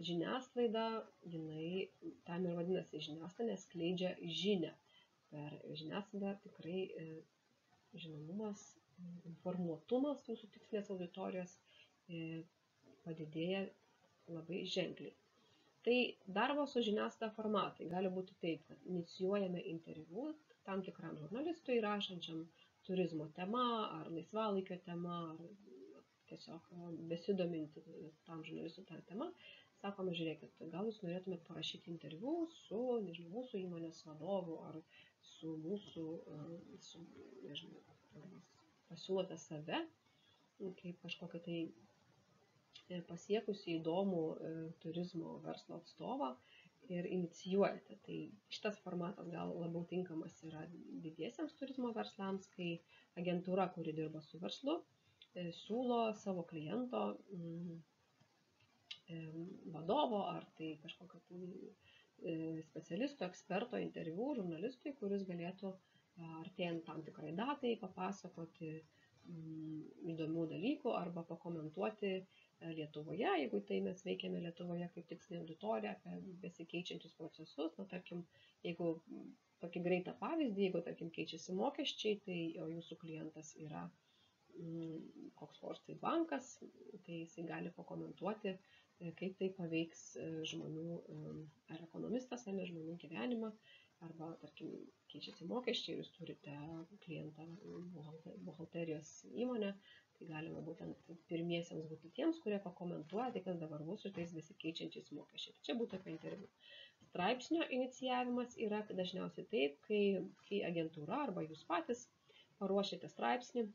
žiniasklaida, jinai tam ir vadinasi žiniasklaida, nes skleidžia žinią. Per žiniasklaidą tikrai žinomumas informuotumas jūsų tikslinės auditorijos padidėja labai ženkliai. Tai darbo su žiniasklaida formatai gali būti taip, kad inicijuojame interviu tam tikram žurnalistui rašančiam turizmo tema ar laisvalaikio tema, ar tiesiog besidominti tam žurnalistui tą temą. Sakome, žiūrėkit, gal jūs norėtumėt parašyti interviu su, nežinau, mūsų įmonės vadovu ar su mūsų, nežinau, pasiūlote save kaip kažkokią tai pasiekusi įdomų turizmo verslo atstovą ir inicijuojate. Tai šitas formatas gal labiau tinkamas yra didiesiems turizmo verslams, kai agentūra, kuri dirba su verslu, siūlo savo kliento vadovo ar tai kažkokio tai specialisto, eksperto interviu žurnalistui, kuris galėtų artėjant tam tikrai datai papasakoti įdomių dalykų arba pakomentuoti Lietuvoje, jeigu tai mes veikiame Lietuvoje kaip tikslinė auditorija apie besikeičiančius procesus, tarkim, jeigu tokį greitą pavyzdį, jeigu, tarkim, keičiasi mokesčiai, tai jūsų klientas yra koks nors tai bankas, tai jisai gali pakomentuoti, kaip tai paveiks žmonių, ar ekonomistas, ar ne žmonių gyvenimą, arba, tarkim, keičiasi mokesčiai ir jūs turite klientą buhalterijos įmonę, tai galima būtent pirmiesiems būti tiems, kurie pakomentuoja, tai kas dabar bus su tais besikeičiančiais mokesčiais. Čia būtų apie interviu. Straipsnio inicijavimas yra dažniausiai taip, kai agentūra arba jūs patys paruošiate straipsnį,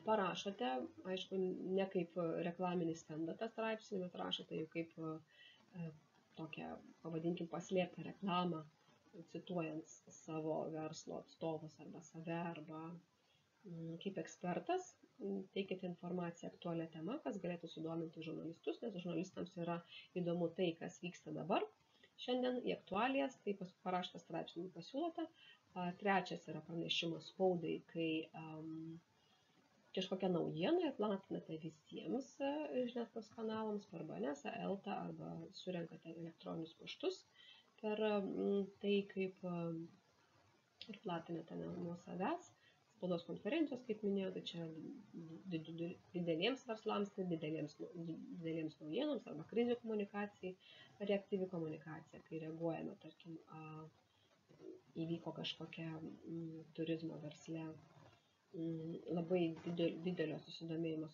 parašote, aišku, ne kaip reklaminį stendą tą straipsnį, bet rašote jau kaip tokią, pavadinkim, paslėptą reklamą, cituojant savo verslo atstovus arba save, arba kaip ekspertas, teikite informaciją aktualią temą, kas galėtų sudominti žurnalistus, nes žurnalistams yra įdomu tai, kas vyksta dabar. Šiandien į aktualijas, tai paraštą straipsnį pasiūlote. Trečias yra pranešimas spaudai, kai kažkokią naujieną ir platinate visiems žiniasklaidos kanalams per BNS, ELTA arba surenkate elektroninius paštus per tai, kaip ir platinate nuo savęs. Spaudos konferencijos, kaip minėjau, tai čia dideliems verslams, tai dideliems naujienoms arba krizių komunikacijai, reaktyvi komunikacija, kai reaguojame, tarkim, įvyko kažkokia turizmo versle labai didelio susidomėjimo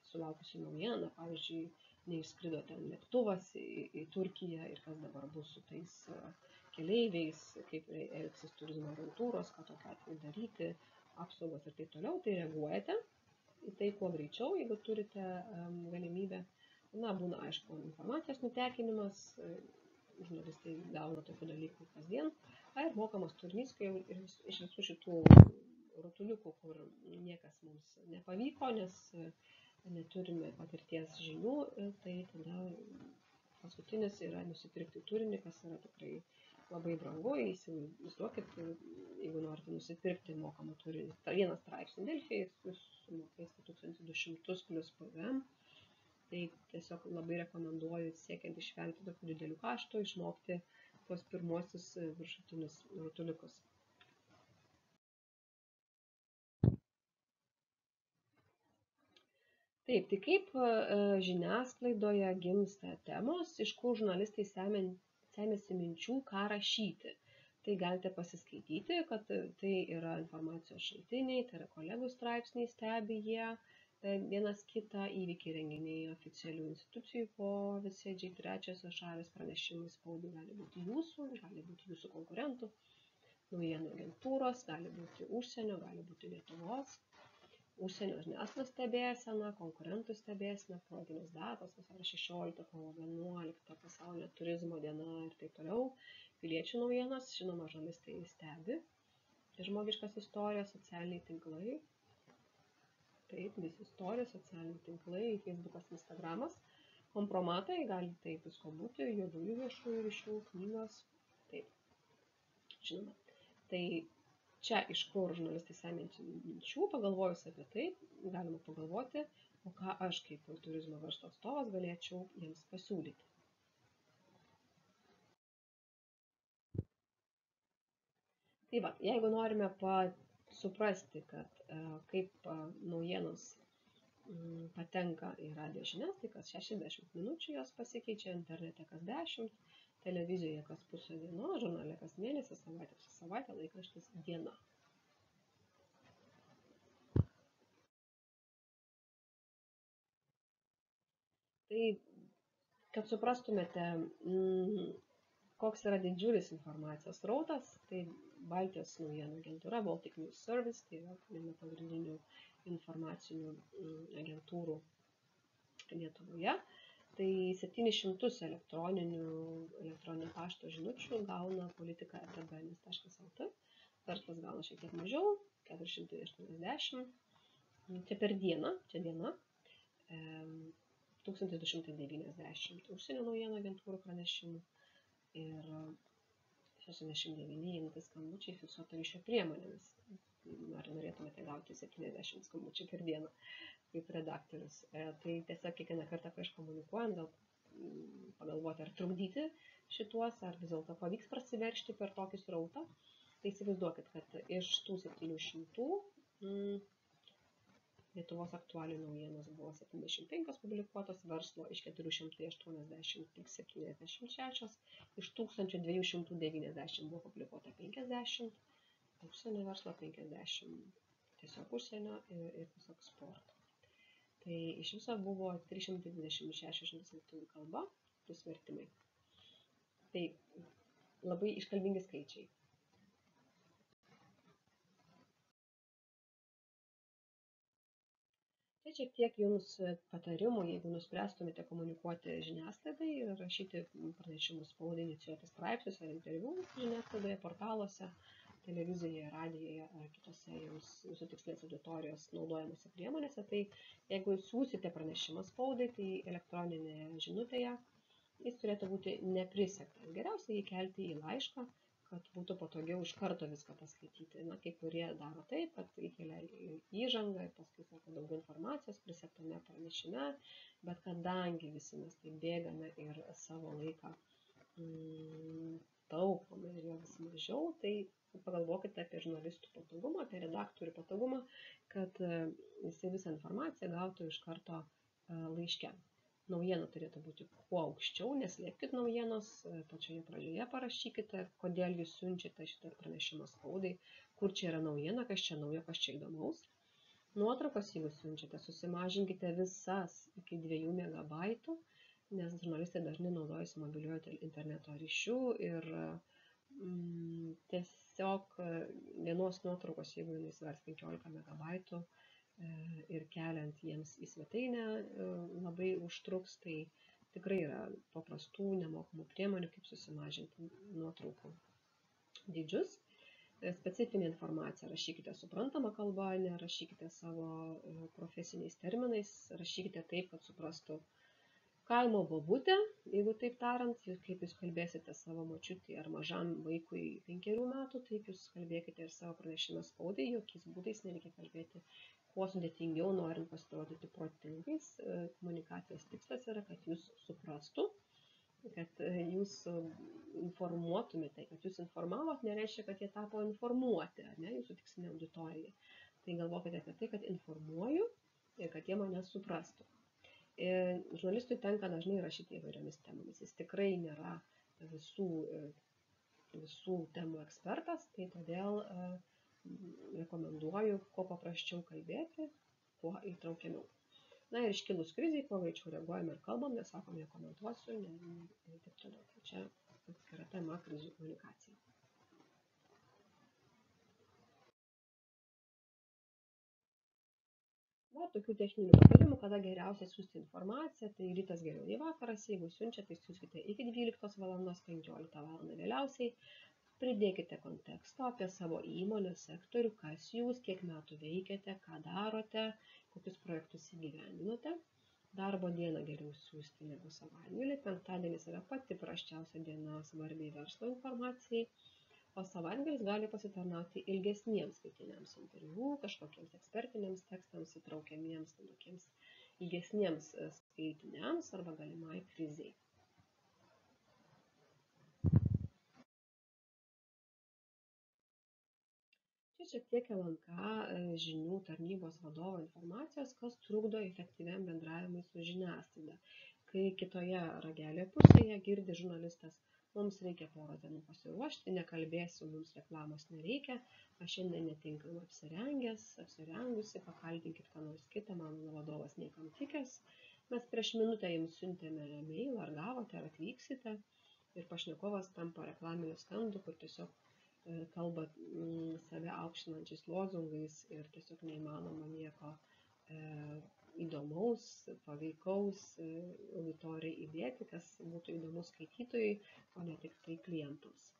sulaukusi naujiena, pavyzdžiui, neišskrido ten lėktuvas į Turkiją ir kas dabar bus su tais keleiviais, kaip elgsis turizmo agentūros, ką tokiu atveju daryti, apsaugos ir taip toliau, tai reaguojate į tai kuo greičiau, jeigu turite galimybę. Būna, aišku, informacijos nutekinimas, žurnalistai gauna tokių dalykų kasdien, ir mokamas turinys, kai iš visų šitų rutuliukų, kur niekas mums nepavyko, nes neturime patirties žinių, tai tada paskutinis yra nusipirkti turinį, kas yra tikrai labai brangu. Įsivaizduokit, jeigu norite nusipirkti mokamą turinį, vieną straipsnį Delfyje, jūs sumokėsite 1200 plus PVM, tai tiesiog labai rekomenduoju, siekiant išvengti tokių didelių kaštų, išmokti tuos pirmuosius viršutinius rutuliukus. Taip, tai kaip žiniasklaidoje gimsta temos, iš kur žurnalistai semiasi minčių, ką rašyti. Tai galite pasiskaityti, kad tai yra informacijos šaltiniai, tai yra kolegų straipsniai, stebi jie vienas kitą, įvykiai renginiai oficialių institucijų, posėdžiai, trečiosios šalys, pranešimai spaudai, gali būti jūsų konkurentų, naujienų agentūros, gali būti užsienio, gali būti Lietuvos. Užsienio žiniasklaidos stebėsena, konkurentų stebėsena, proginės datos, vasario 16, kovo 11, pasaulinio turizmo diena ir taip toliau. Piliečių naujienos, žinoma, žurnalistai stebi. Žmogiškas istorijos, socialiniai tinklai. Taip, visi istorijos, socialiniai tinklai, Facebookas, Instagramas. Kompromatai, gali taip visko būti, juodųjų viešųjų ryšių, knygos. Taip, žinoma. Tai čia, iš kur žurnalistai semiasi minčių, pagalvojus apie tai, galima pagalvoti, o ką aš kaip turizmo verslo atstovas galėčiau jiems pasiūlyti. Tai va, jeigu norime suprasti, kad kaip naujienos patenka į radijo žinias, tai kas 60 minučių jos pasikeičia, internete kas 10, televizijoje kas pusę dienos, žurnale kas mėnesį, savaitę, laikraštis diena. Tai, kad suprastumėte, koks yra didžiulis informacijos srautas, tai Baltijos naujienų agentūra, Baltic News Service, tai yra viena pagrindinių informacinių agentūrų Lietuvoje. Tai 700 elektroninio pašto žinučių gauna politika@bns.lt, verslas gauna šiek tiek mažiau, 480, čia per dieną, čia diena, 1290 užsienio naujienų agentūrų pranešimų ir 69 įimti skambučiai fiksuoto ryšio priemonėmis. Ar norėtumėte gauti 70 skambučių per dieną kaip redaktorius. Tai tiesiog kiekvieną kartą prieš komunikuojant, gal pagalvoti, ar trukdyti šituos, ar vis dėlto pavyks prasiveržti per tokį srautą. Tai įsivaizduokit, kad iš tų 700 Lietuvos aktualių naujienos buvo 75 publikuotos, verslo iš 480 tik 76, iš 1290 buvo publikuota 50, užsienio verslo 50, tiesiog užsienio ir tiesiog sporto. Tai iš viso buvo 326 lietuvių kalba, plus vertimai. Tai labai iškalbingi skaičiai. Tai šiek tiek jums patarimų, jeigu nuspręstumėte komunikuoti žiniasklaidai ir rašyti pranešimus spaudai, inicijuoti straipsnius ar interviu žiniasklaidoje, portaluose, televizijoje, radijoje ar kitose jūsų tikslės auditorijos naudojamose priemonėse. Tai jeigu siūsite pranešimą spaudai, tai elektroninėje žinutėje jis turėtų būti neprisegtas. Geriausia jį kelti į laišką, kad būtų patogiau iš karto viską paskaityti. Na, kai kurie daro taip, kad įkelia įžangą ir paskui sako daugiau informacijos prisegtame pranešime, bet kadangi visi mes tai bėgame ir savo laiką taupome ir jo vis mažiau, tai pagalvokite apie žurnalistų patogumą, apie redaktorių patogumą, kad jisai visą informaciją gautų iš karto laiške. Naujiena turėtų būti kuo aukščiau, neslėpkit naujienos, pačioje pradžioje parašykite, kodėl jūs siunčiate šitą pranešimą spaudai, kur čia yra naujiena, kas čia naujo, kas čia įdomaus. Nuotraukos, jeigu siunčiate, susimažinkite visas iki 2 megabaitų, nes žurnalistai dažnai naudojasi mobiliuoju interneto ryšiu ir tiesiog vienos nuotraukos, jeigu jis svers 15 megabaitų, ir keliant jiems į svetainę labai užtruks, tai tikrai yra paprastų nemokamų priemonių, kaip susimažinti nuotraukų dydžius. Specifinė informacija rašykite suprantamą kalbą, nerašykite savo profesiniais terminais, rašykite taip, kad suprastų kaimo bobutė, jeigu taip tariant, kaip jūs kalbėsite savo močiutį ar mažam vaikui 5 metų, taip jūs kalbėkite ir savo pranešimą spaudai, jokiais būdais nereikia kalbėti kuo sudėtingiau, norint pasirodyti protingais. Komunikacijos tikslas yra, kad jūs suprastų, kad jūs informuotumėte, kad jūs informavot, nereiškia, kad jie tapo informuoti, ar ne, jūsų tikslinė auditorija. Tai galvokite apie tai, kad informuoju ir kad jie mane suprastų. Žurnalistui tenka dažnai rašyti įvairiomis temomis. Jis tikrai nėra visų temų ekspertas, tai todėl rekomenduoju kuo paprasčiau kalbėti, kuo įtraukiamiau. Na ir iškilus krizei, kuo greičiau reaguojame ir kalbam, nesakom, nekomentuosiu, ir taip toliau. Tai čia atskira tema krizių komunikacija. Dar tokių techninių patarimų, kada geriausia siųsti informaciją, tai rytas geriau nei vakaras, jeigu siunčia, tai siųskite iki 12 valandos, 15 valandą vėliausiai. Pridėkite konteksto apie savo įmonę, sektorių, kas jūs, kiek metų veikiate, ką darote, kokius projektus įgyvendinote. Darbo dieną geriau siųsti negu savaitgalį. Penktadienis yra pati prasčiausia diena svarbiai verslo informacijai, o savaitgalis gali pasitarnauti ilgesniems skaitiniams interviu, kažkokiems ekspertiniams tekstams, įtraukiamiems tokiems ilgesniems skaitiniams arba galimai kriziai. šiek tiek LNK žinių tarnybos vadovo informacijos, kas trukdo efektyviam bendravimui su žiniasklaida. Kai kitoje ragelio pusėje girdi žurnalistas, mums reikia poros dienų pasiruošti, nekalbėsiu, mums reklamos nereikia, aš šiandien netinkamai apsirengusi, pakalbinkit ką nors kitą, mano vadovas niekam tikęs. Mes prieš minutę jums siuntėme mailą, ar gavote, ar atvyksite. Ir pašnekovas tampa reklaminiu stendu, kur tiesiog kalba save aukštinančiais lozungais ir tiesiog neįmanoma nieko įdomaus, paveikaus auditorijai įdėti, kas būtų įdomu skaitytojai, o ne tik tai klientams.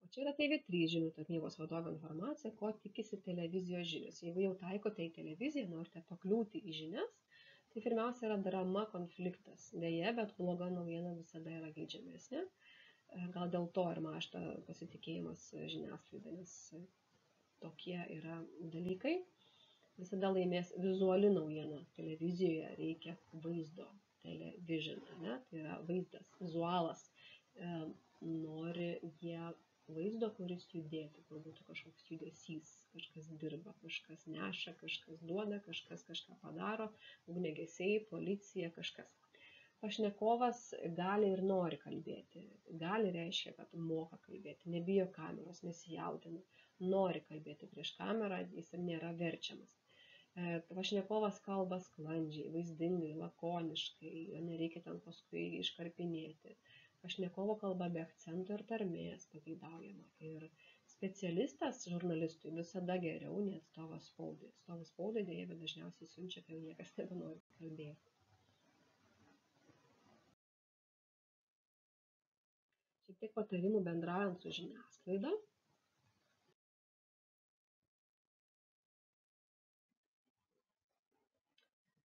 O čia yra TV3 žinių tarnybos vadovo informacija, ko tikisi televizijos žinios. Jeigu jau taikote į televiziją, norite pakliūti į žinias, tai pirmiausia yra drama, konfliktas. Deja, bet bloga naujiena visada yra geidžiamesnė. Gal dėl to ir mažta pasitikėjimas žiniasklaida, nes tokie yra dalykai. Visada laimės vizuali naujiena. Televizijoje reikia vaizdo, television, ne? Tai yra vaizdas, vizualas. Nori jie vaizdo, kuris judėtų, kur būtų kažkoks judesys, kažkas dirba, kažkas neša, kažkas duoda, kažkas kažką padaro, ugniagesiai, policija, kažkas. Pašnekovas gali ir nori kalbėti. Gali reiškia, kad moka kalbėti, nebijo kameros, nesijaudina, nori kalbėti prieš kamerą, jis ir nėra verčiamas. Pašnekovas kalba sklandžiai, vaizdingai, lakoniškai, jo nereikia ten paskui iškarpinėti. Pašnekovo kalba be akcento ir tarmės pageidaujama. Ir specialistas žurnalistui visada geriau nei atstovas spaudai. Atstovas spaudai dėja, bet dažniausiai siunčia, kai niekas nebenori kalbėti. Šiek tiek patarimų bendraujant su žiniasklaida.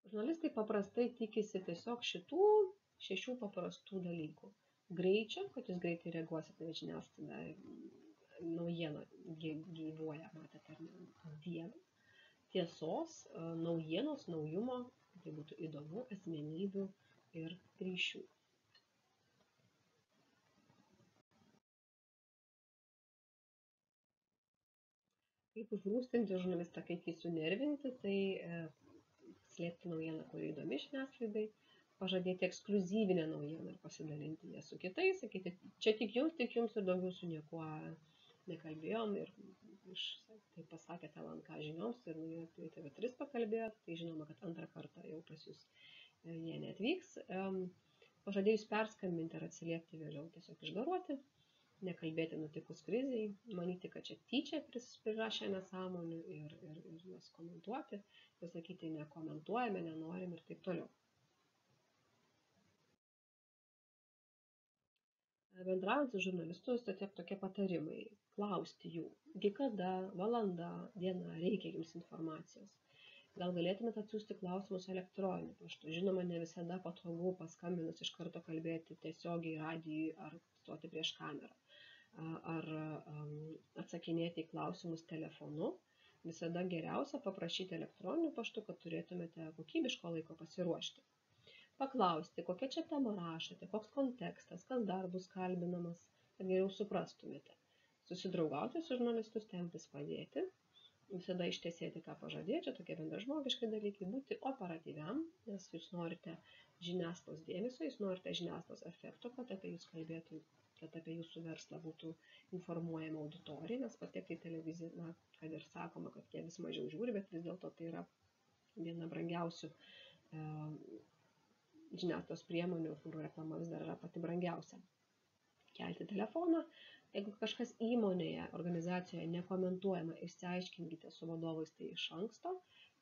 Žurnalistai paprastai tikisi tiesiog šitų 6 paprastų dalykų. Greičio, kad jūs greitai reaguosite į žiniasklaidą, naujiena gyvuoja, matėte, dieną. Tiesos, naujienos, naujumo, tai būtų įdomu, asmenybių ir ryšių. Kaip užrūstinti žurnalistą, kaip jį sunervinti, tai slėpti naujieną, kuri įdomi žiniasklaidai, pažadėti ekskliuzyvinę naujieną ir pasidalinti ją su kitais, sakyti, čia tik jums ir daugiau su niekuo nekalbėjom ir tai pasakėte LNK žinioms ir TV3 pakalbėjot, tai žinoma, kad antrą kartą jau pas jūs jie neatvyks. Pažadėjus perskambinti ar atsiliepti vėliau, tiesiog išgaruoti, nekalbėti nutikus kriziai, manyti, kad čia tyčia prirašė nesąmonių ir juos komentuoti, pasakyti nekomentuojame, nenorim ir taip toliau. Bendraujant su žurnalistus, tokie patarimai, klausti jų, iki kada, valanda, diena reikia jums informacijos. Gal galėtumėte atsiųsti klausimus elektroniniu paštu. Žinoma, ne visada patogu paskambinus iš karto kalbėti tiesiogiai radijui ar stoti prieš kamerą. Ar atsakinėti į klausimus telefonu. Visada geriausia paprašyti elektroniniu paštu, kad turėtumėte kokybiško laiko pasiruošti. Paklausti, kokia čia tema rašote, koks kontekstas, kas dar bus kalbinamas, kad geriau suprastumėte. Susidraugauti su žurnalistus, stengtis padėti, visada ištiesėti, ką pažadėti, tokie bendražmogiški dalykai, būti operatyviam, nes jūs norite žiniasklaidos dėmesio, jūs norite žiniasklaidos efekto, kad apie jūs kalbėtų, kad apie jūsų verslą būtų informuojama auditorija, nes patekti į televiziją, na, kad ir sakoma, kad jie vis mažiau žiūri, bet vis dėlto tai yra viena brangiausių žiniasklaidos priemonių, kurių reklama vis dar yra pati brangiausia. Kelti telefoną, jeigu kažkas įmonėje, organizacijoje nekomentuojama, išsiaiškinkite su vadovais tai iš anksto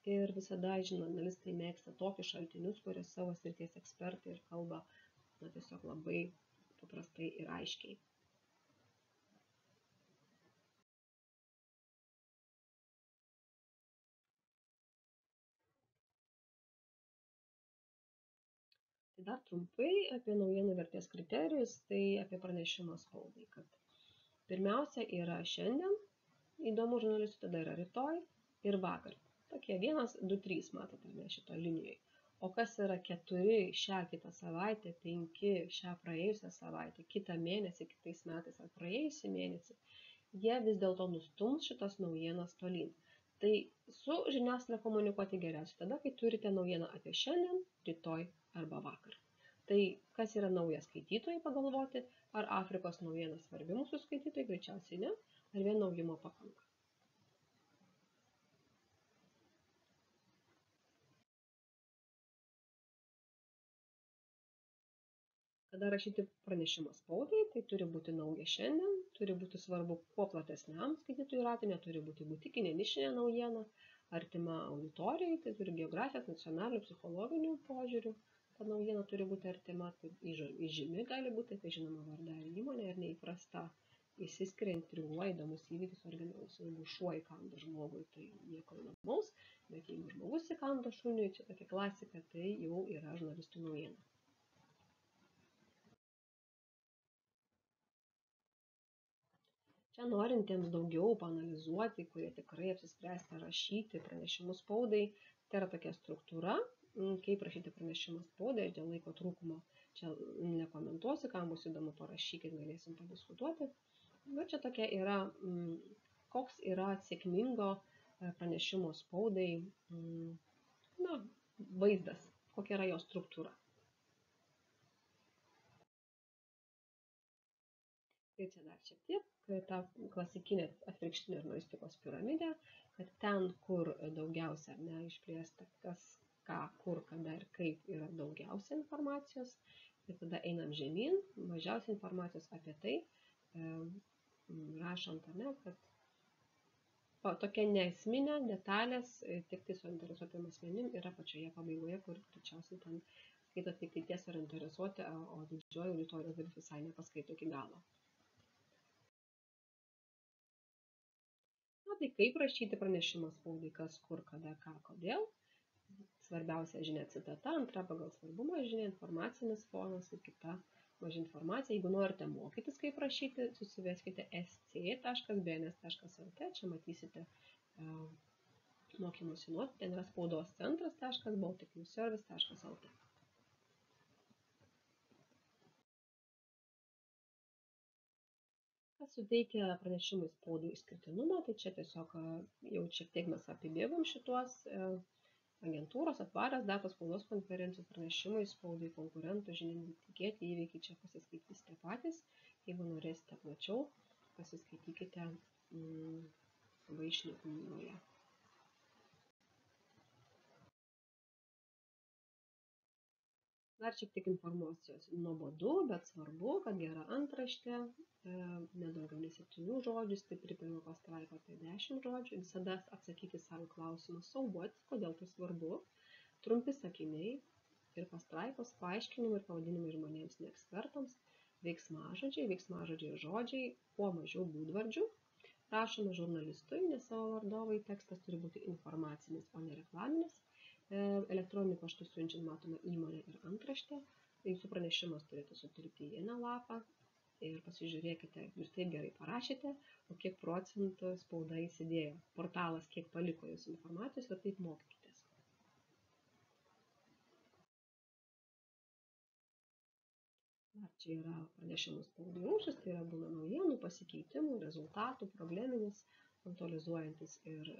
ir visada žurnalistai mėgsta tokius šaltinius, kurie savo srities ekspertai ir kalba tiesiog labai paprastai ir aiškiai. Tai dar trumpai apie naujienų vertės kriterijus, tai apie pranešimą spaudai, kad pirmiausia yra šiandien įdomu žurnalistui, tada yra rytoj ir vakar. Tokie 1, 2, 3, matote, ne šito linijoje. O kas yra 4 šią kitą savaitę, 5 šią praėjusią savaitę, kitą mėnesį, kitais metais ar praėjusį mėnesį, jie vis dėlto nustums šitas naujienas tolyn. Tai su žiniasklaida komunikuoti geriausiai tada, kai turite naujieną apie šiandien, rytoj arba vakar. Tai kas yra naujas skaitytojai pagalvoti, ar Afrikos naujiena svarbi mūsų skaitytojai, greičiausiai ne, ar vien naujumo pakanka. Kada rašyti pranešimą spaudai, tai turi būti nauja šiandien, turi būti svarbu kuo platesniam skaitytojų ratui, neturi būti butikinė nišinė naujiena, artima auditorijai, tai turi geografijos, nacionalinių, psichologinių požiūrių, ta naujiena turi būti artima, tai įžymi gali būti, tai žinoma vardą ir įmonė, ir neįprasta, įsiskiria, intriguoja, įdomus įvykis, organizuojas, jeigu šuo įkanda žmogui, tai nieko įdomaus, bet jeigu žmogus įkanda šuniui, čia tokia klasika, tai jau yra žurnalistų naujiena. Čia norintiems daugiau panalizuoti, kurie tikrai apsispręsta rašyti pranešimus spaudai, tai yra tokia struktūra, kaip rašyti pranešimus spaudai, dėl laiko trūkumo. Čia nekomentuosiu, kam bus įdomu parašykit, galėsim padiskutuoti. Bet čia tokia yra, koks yra sėkmingo pranešimo spaudai vaizdas, kokia yra jo struktūra. Tai čia dar šiek tiek ta klasikinė atvirkštinė žurnalistikos piramidė, kad ten, kur daugiausia išplėsta kas, ką, kur, kada ir kaip yra daugiausia informacijos, ir tada einam žemyn, mažiausia informacijos apie tai, rašant, kad tokia neesminė detalės, tik tai suinteresuotiem asmenim yra pačioje pabaigoje, kur greičiausiai ten skaito tik tai tie suinteresuoti, o didžioji auditorijos dalis visai nepaskaito iki galo. Tai kaip rašyti pranešimą spaudai, kas, kur, kada, ką, kodėl. Svarbiausia žinia citata, antra pagal svarbumą žinia, informacinis fonas ir kita maža informacija. Jeigu norite mokytis, kaip rašyti, susiveskite sc.bns.lt, čia matysite mokymosi nuotrauką, ten yra spaudos centras.balticnewsservice.lt. Kas suteikia pranešimui spaudai išskirtinumą, tai čia tiesiog jau šiek tiek mes apibėgom šituos agentūros, atvarės datos, spaudos konferencijų, pranešimai spaudai, konkurentų, žiniai tikėti įvykiai, čia pasiskaitysite patys. Jeigu norėsite plačiau, pasiskaitykite Vaišnių knygoje. Dar šiek tiek informacijos. Nuobodu, bet svarbu, kad gera antraštė, nedaugiau nei 7 žodžių, stipri pirma pastraipa apie 10 žodžių. Visada atsakyti savo klausimą, so what, kodėl tai svarbu. Trumpi sakiniai ir pastraipos, paaiškinimai ir pavadinimai žmonėms, ne ekspertams. Veiksmažodžiai ir žodžiai, kuo mažiau būdvardžių. Rašome žurnalistui, nes savo vardovai tekstas turi būti informacinis, o ne reklaminis. Elektroniniu paštu siunčiant matome įmonę ir antraštę. Jūsų pranešimas turėtų sutilpti į vieną lapą ir pasižiūrėkite, jūs taip gerai parašėte, o kiek procentų spauda įsidėjo. Portalas kiek paliko jūsų informacijos ir taip mokykitės. Dar čia yra pranešimų spaudai rūšis, tai yra būna naujienų, pasikeitimų, rezultatų, probleminis, aktualizuojantis ir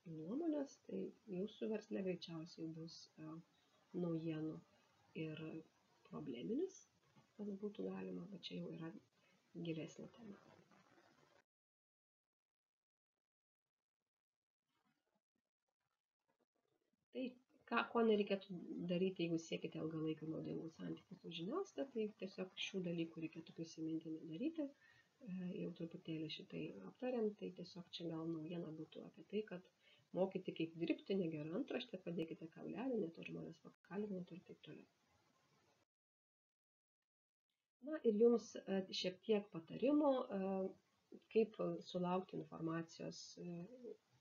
nuomonės, tai jūsų versle greičiausiai bus naujienų ir probleminis, kas būtų galima, bet čia jau yra gilesnė tema. Tai ko nereikėtų daryti, jeigu siekite ilgalaikių naudingų santykių su žiniasklaida, tai tiesiog šių dalykų reikėtų prisiminti nedaryti. Jau truputėlį šitai aptariam, tai tiesiog čia gal naujiena būtų apie tai, kad mokyti kaip dirbti, negera antraštė, padėkite kablelį, net žmonės pakalbinti ir taip toliau. Na ir jums šiek tiek patarimų, kaip sulaukti informacijos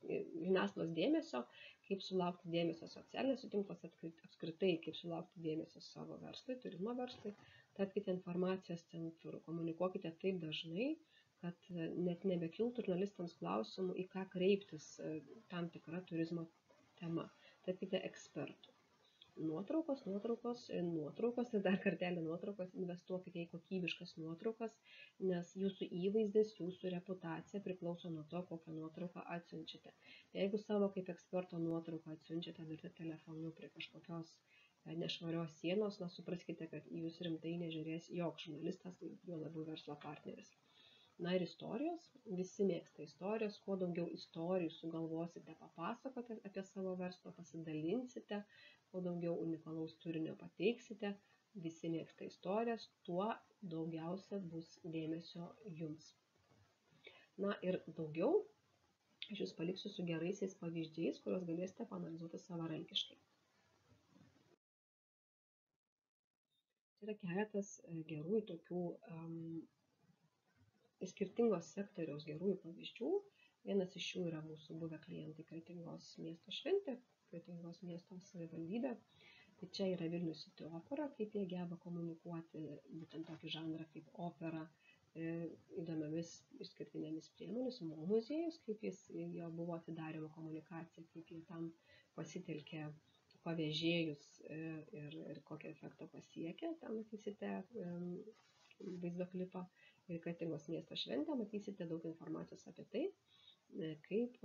žiniasklaidos dėmesio, kaip sulaukti dėmesio socialiniuose tinkluose, apskritai, kaip sulaukti dėmesio savo verslui, turizmo verslui. Tapkite informacijos centru, komunikuokite taip dažnai, kad net nebekiltų žurnalistams klausimų, į ką kreiptis tam tikra turizmo tema. Tapkite ekspertų. Nuotraukos ir dar kartelį nuotraukos, investuokite į kokybiškas nuotraukas, nes jūsų įvaizdis, jūsų reputacija priklauso nuo to, kokią nuotrauką atsiunčiate. Jeigu savo kaip eksperto nuotrauką atsiunčiate dirbti telefonu prie kažkokios nešvarios sienos, supraskite, kad jūs rimtai nežiūrės joks žurnalistas, juo labiau verslo partneris. Na ir istorijos, visi mėgsta istorijos, kuo daugiau istorijų sugalvosite papasakoti apie savo verslą, pasidalinsite, kuo daugiau unikalaus turinio pateiksite, visi mėgsta istorijas, tuo daugiausia bus dėmesio jums. Na ir daugiau aš jūs paliksiu su geraisiais pavyzdžiais, kuriuos galėsite paanalizuoti savarankiškai. Čia yra keletas gerųjų tokių skirtingos sektoriaus gerųjų pavyzdžių. Vienas iš jų yra mūsų buvę klientai Kretingos miesto šventė, Kretingos miesto savivaldybė. Tai čia yra Vilnius City opera, kaip jie geba komunikuoti būtent tokį žanrą kaip opera įdomiomis išskirtinėmis priemonėmis, mo muziejus, kaip jo buvo atidarimo komunikacija, kaip jie tam pasitelkė pavežėjus ir kokį efektą pasiekė. Ten matysite vaizdo klipą. Ir Kretingos miesto šventę matysite daug informacijos apie tai, kaip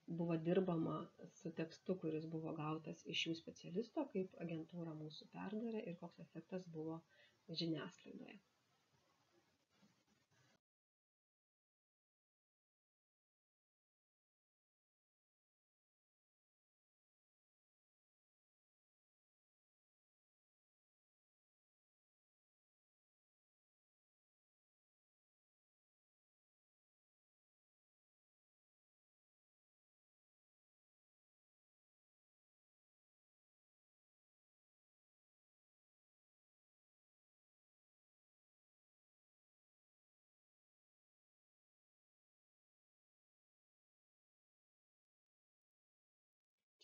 buvo dirbama su tekstu, kuris buvo gautas iš jų specialisto, kaip agentūra mūsų perdarė ir koks efektas buvo žiniasklaidoje.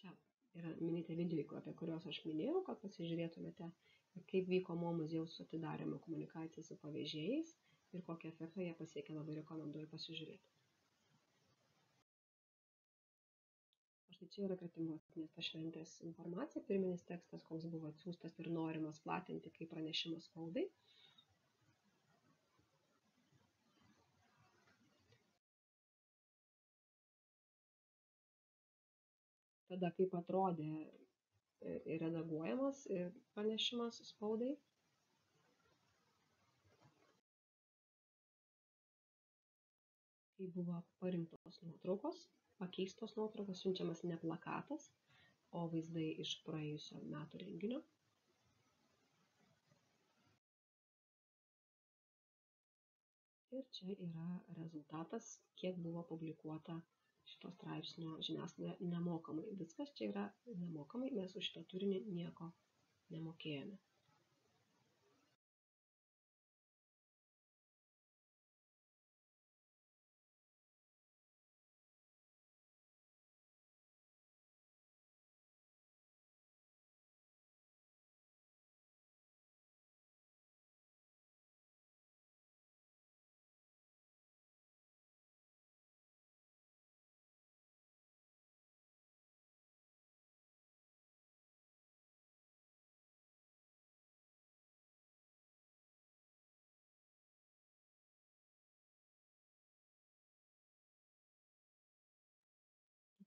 Čia yra minėti video, apie kuriuos aš minėjau, kad pasižiūrėtumėte, kaip vyko mo muziejaus atidarymo komunikacija su pavežėjais ir kokį efektą jie pasiekė, labai rekomenduoju pasižiūrėti. Štai čia yra Kretingos miesto šventės informacija, pirminis tekstas, koks buvo atsiųstas ir norimas platinti kaip pranešimas spaudai. Tada kaip atrodė redaguojamas pranešimas spaudai. Kai buvo parinktos nuotraukos, pakeistos nuotraukos, siunčiamas ne plakatas, o vaizdai iš praėjusio metų renginio. Ir čia yra rezultatas, kiek buvo publikuota šito straipsnio žiniasklaidoje nemokamai. Viskas čia yra nemokamai, mes už šitą turinį nieko nemokėjome.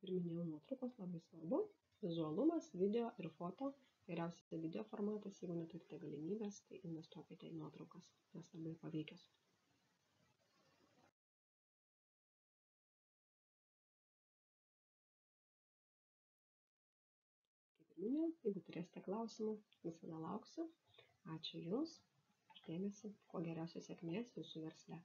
Kaip ir minėjau, nuotraukos labai svarbu. Vizualumas, video ir foto. Geriausias video formatas, jeigu neturite galimybės, tai investuokite į nuotraukas, nes labai paveikios. Kaip ir minėjau, jeigu turėsite klausimų, visada lauksiu. Ačiū Jums už dėmesį, kuo geriausios sėkmės Jūsų versle.